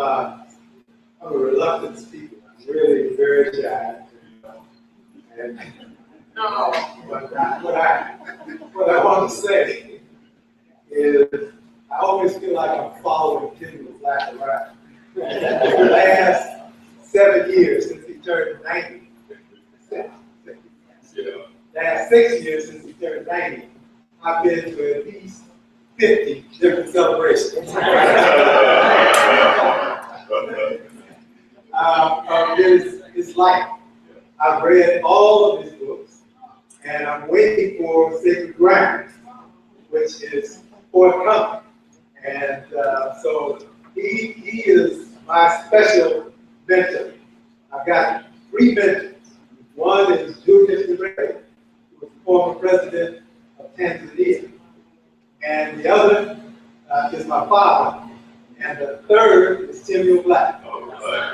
B: reluctant speaker. I'm really very shy. And what I want to say is I always feel like I'm following Timuel around. The last 7 years since he turned 90. Last 6 years since he turned 90, I've been to at least 50 different celebrations of his life. I've read all of his books, and I'm waiting for Sacred Ground, which is forthcoming. And so he is my special mentor. I've got 3 mentors. One is Julius Nyerere, who was the former president of Tanzania. And the other is my father. And the third is Timuel Black.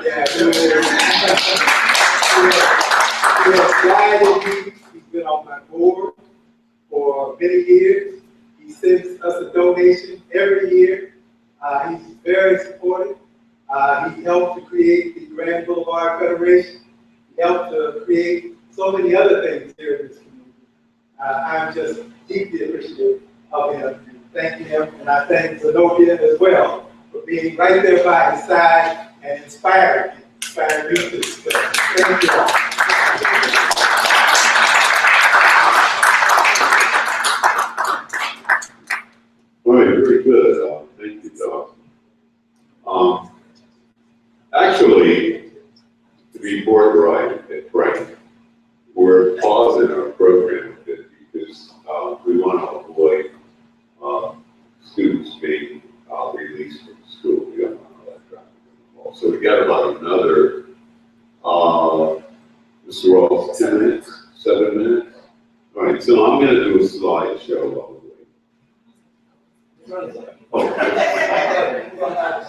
B: Yeah, he has guided me. He's been on my board for many years. He sends us a donation every year. He's very supportive. He helped to create the Grand Boulevard Federation. He helped to create so many other things here in this community. I'm just deeply appreciative of him. Thank him, and I thank Zenobia as well for being right there by his side and inspiring me to thank you all.
C: All right, very good. Thank you, Doc. Actually, to be forthright and frank, we're pausing our program a bit because we want to avoid students being released from school. We have 10 minutes, 7 minutes? All right, so I'm gonna do a slideshow while we wait.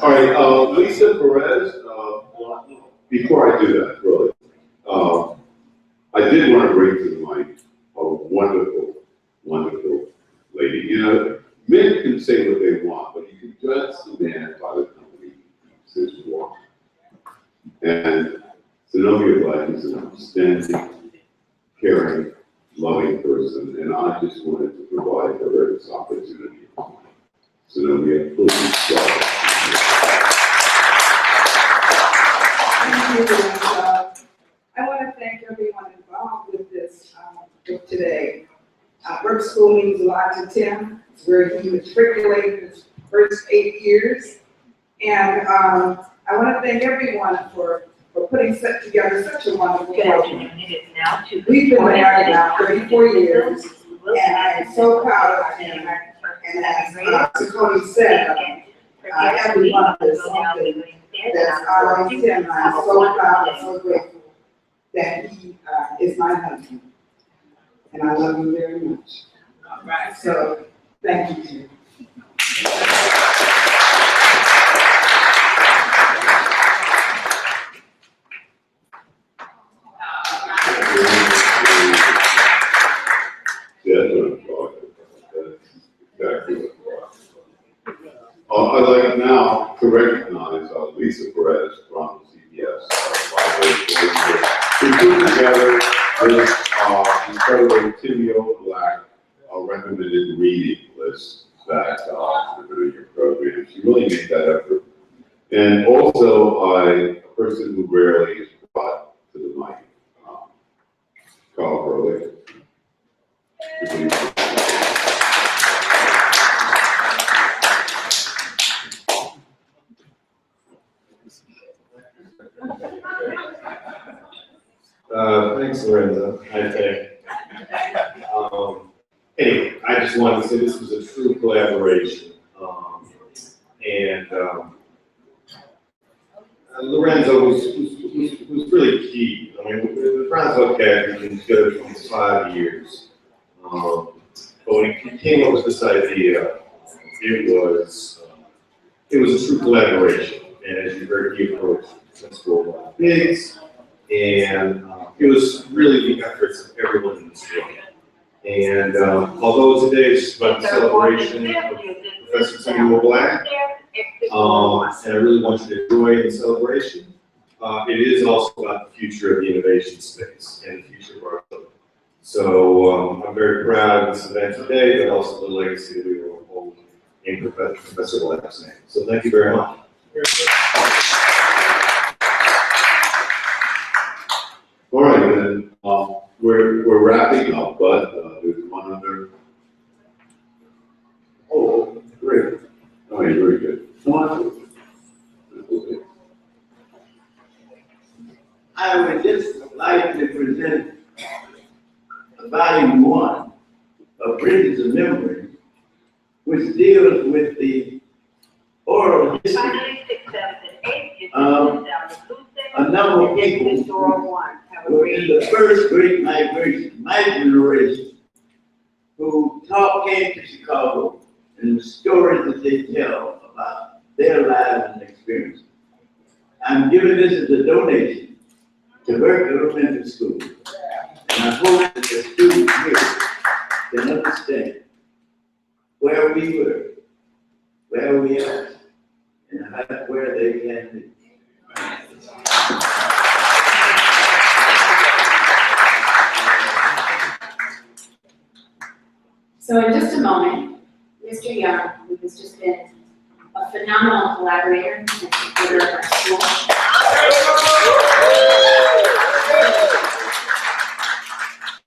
C: All right, Lisa Perez, before I do that, really, I did want to bring to the mic a wonderful, wonderful lady. You know, men can say what they want, but you can judge the man by the company he keeps his walk. And Zenobia Black is an outstanding, caring, loving person, and I just wanted to provide her this opportunity. Zenobia, please go.
B: Thank you. I want to thank everyone involved with this book today. Burke School means a lot to Tim. It's where he matriculated his first 8 years. And I want to thank everyone for putting together such a wonderful program. We've been married now 34 years, and I am so proud of him. And as Tony said, every one of us something that's always him. I'm so proud and so grateful that he is my husband. And I love him very much. All right. So, thank you, Tim.
C: I'd like now to recognize Lisa Perez from CBS. We put together this incredible Timuel Black recommended reading list that for doing your program. She really made that effort. And also a person who rarely is brought to the mic, Carl Burke.
K: Thanks, Lorenzo. Hi, Ted. Anyway, I just wanted to say this was a true collaboration. Lorenzo was really key. I mean, the Franzo Cat has been together for almost 5 years. But when he came up with this idea, it was a true collaboration. And as you heard, he approached Principal Biggs, and it was really the efforts of everyone in this room. And although today is about the celebration of Professor Timuel Black, and I really want you to enjoy the celebration, it is also about the future of the innovation space and the future of our building. So I'm very proud of this event today, but also the legacy that we will hold in Professor Black's name. So thank you very much.
C: All right, then we're wrapping up, but there's one other. Oh, great! All right, very good. Come on.
I: I would just like to present volume 1 of Bridges of Memory, which deals with the oral history of a number of people who were in the first great migration, my generation, who came to Chicago, and the stories that they tell about their lives and experiences. I'm giving this as a donation to Burke Elementary School. And I hope that the students here can understand where we were, where we are, and where they can be.
F: So in just a moment, Mr. Young, who has just been a phenomenal collaborator and supporter of our school.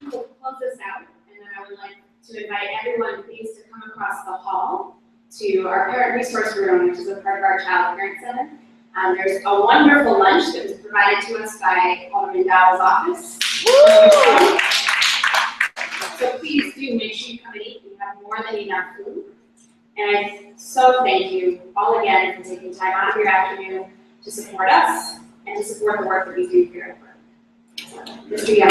F: We'll close this out, and then I would like to invite everyone, please, to come across the hall to our parent resource room, which is a part of our child parent center. There's a wonderful lunch that was provided to us by Alderman Dowell's office. So please do make sure you come and eat. We have more than enough food. And I so thank you all again for taking time out of your afternoon to support us and to support the work that we do here at Burke. Mr. Young.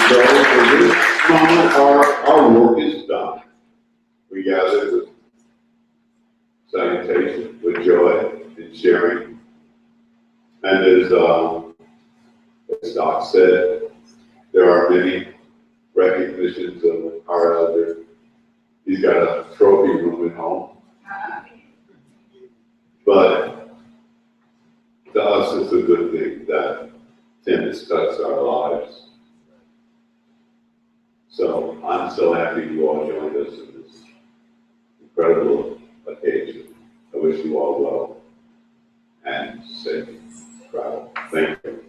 C: So for this moment, our work is done. We gather with salutation, with joy and sharing. And as Doc said, there are many recognitions of our elder. He's got a trophy room at home. But to us, it's a good thing that Tim has touched our lives. So I'm so happy you all joined us in this incredible occasion. I wish you all well and safe travel. Thank you.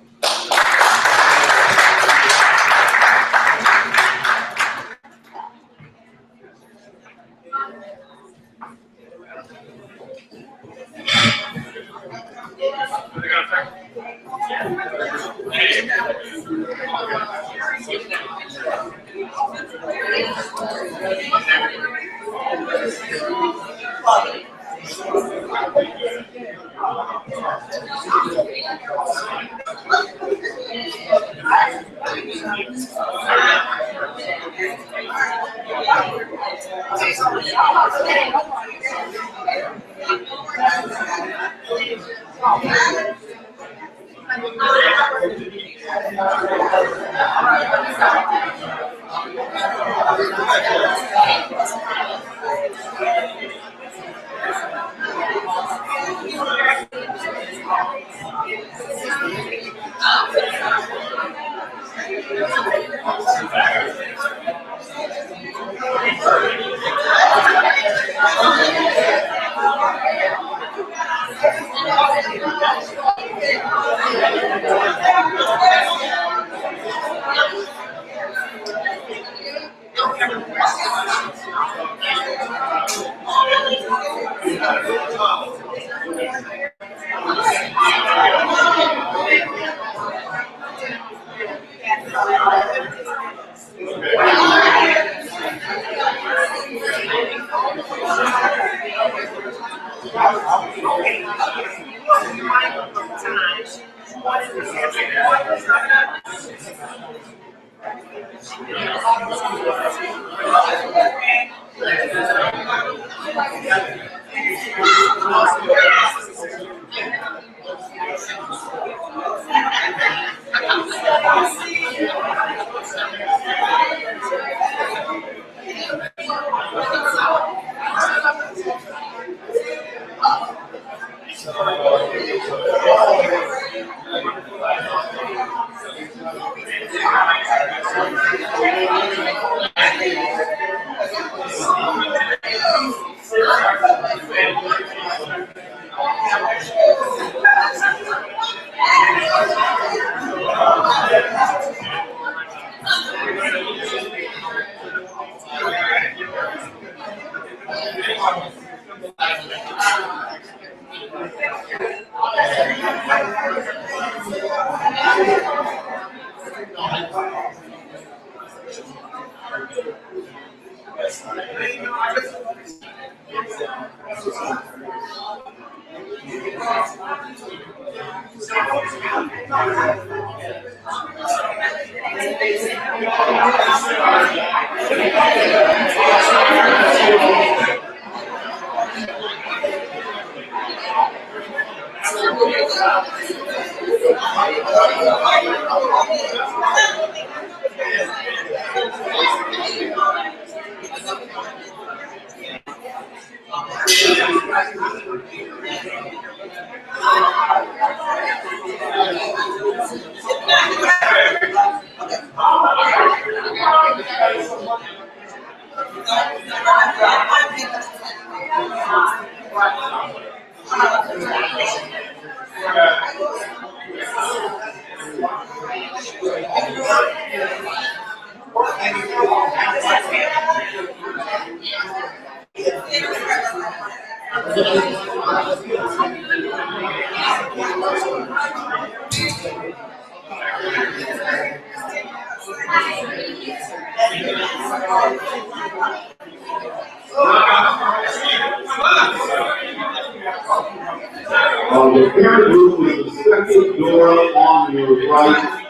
C: The parent room is the second door on your right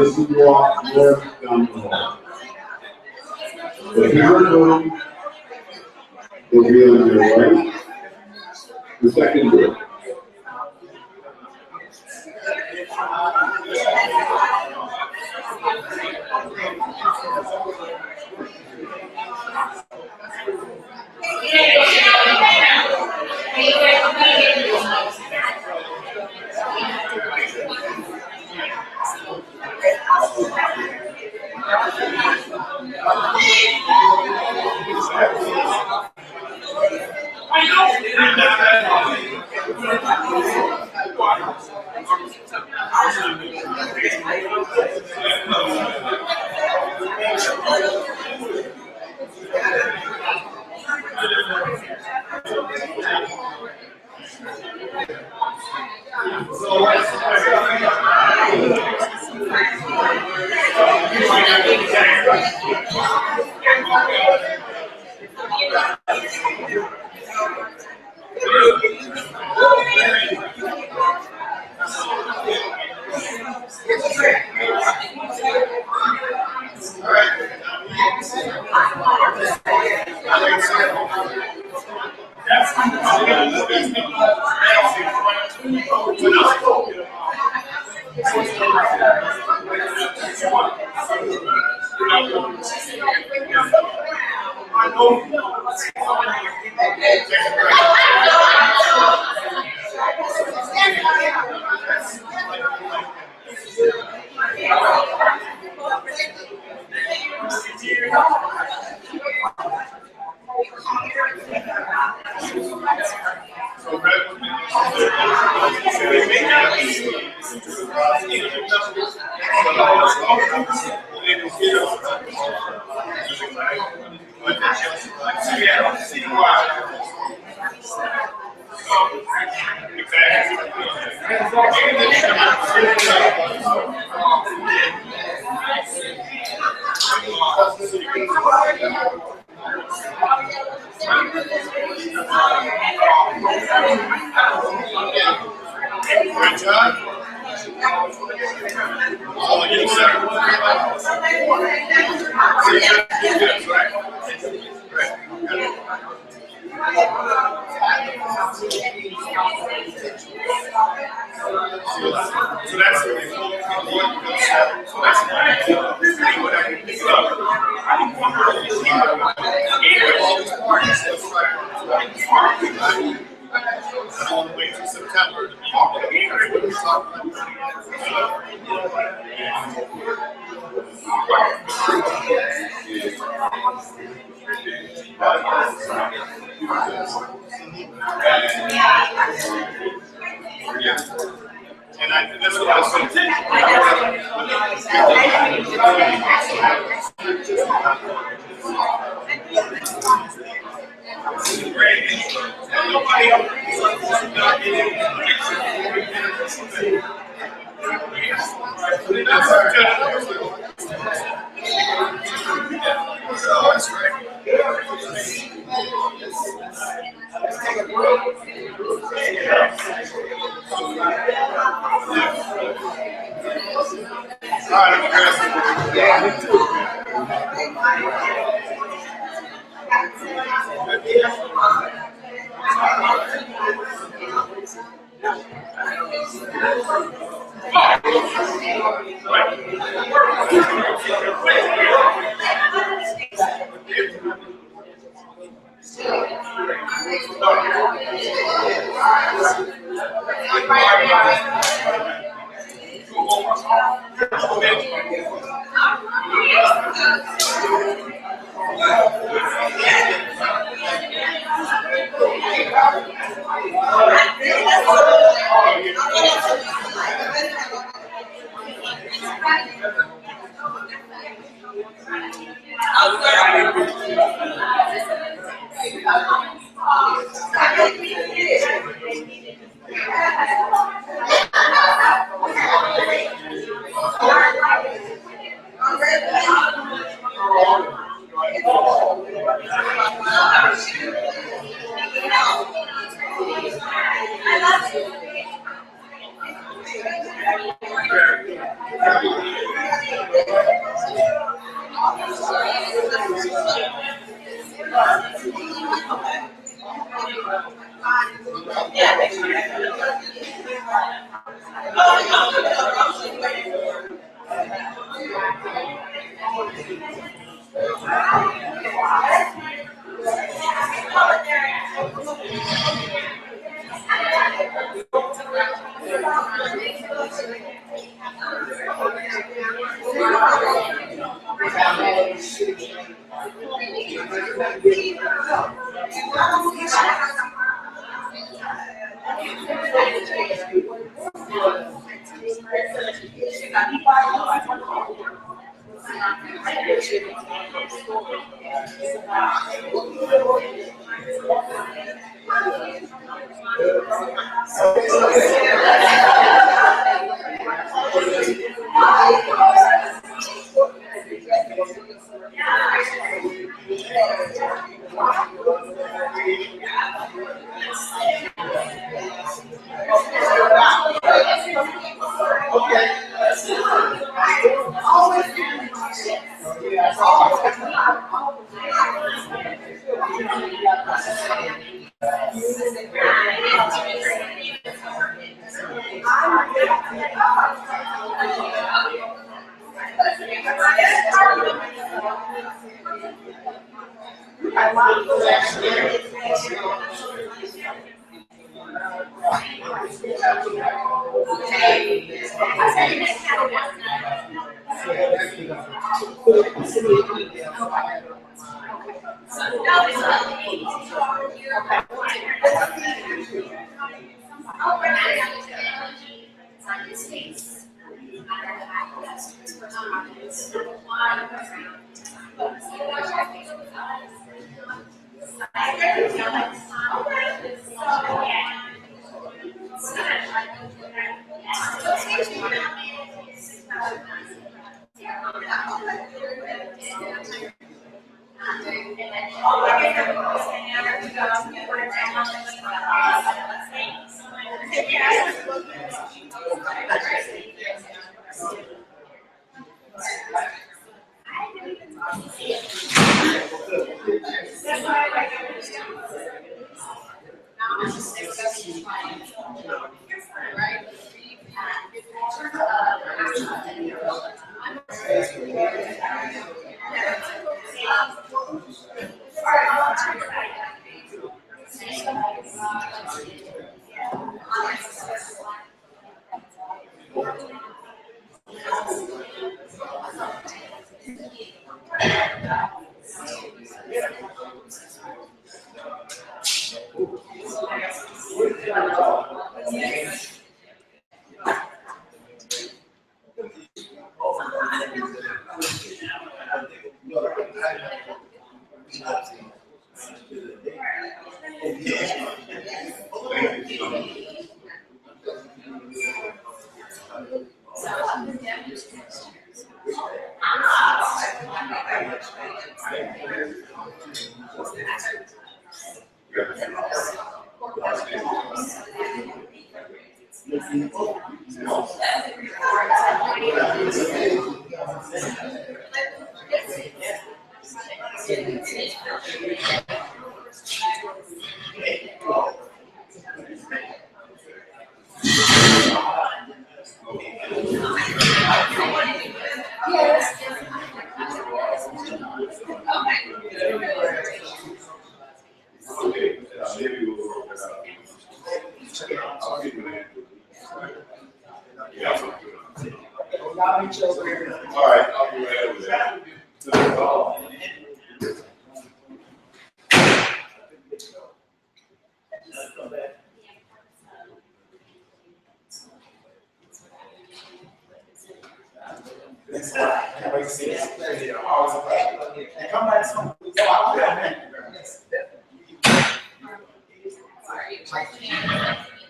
C: as you walk north down the hall. The third room will be on your right. The second door.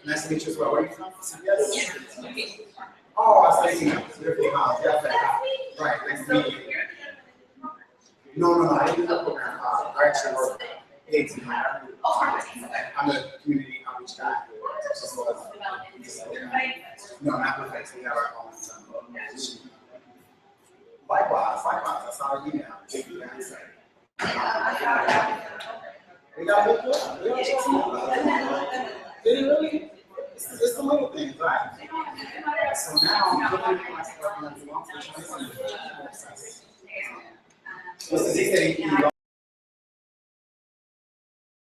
B: Nice to meet you as well. Where are you from? Oh, I was thinking, right, nice to meet you. No, I didn't do the program. I actually work AIDS and I'm a community outreach guy. No, not with face. We have our own. Likewise, I saw you now. We got good club. Did he really? It's the little things, right? So now I'm looking for myself and I'm going to try to process. So, they said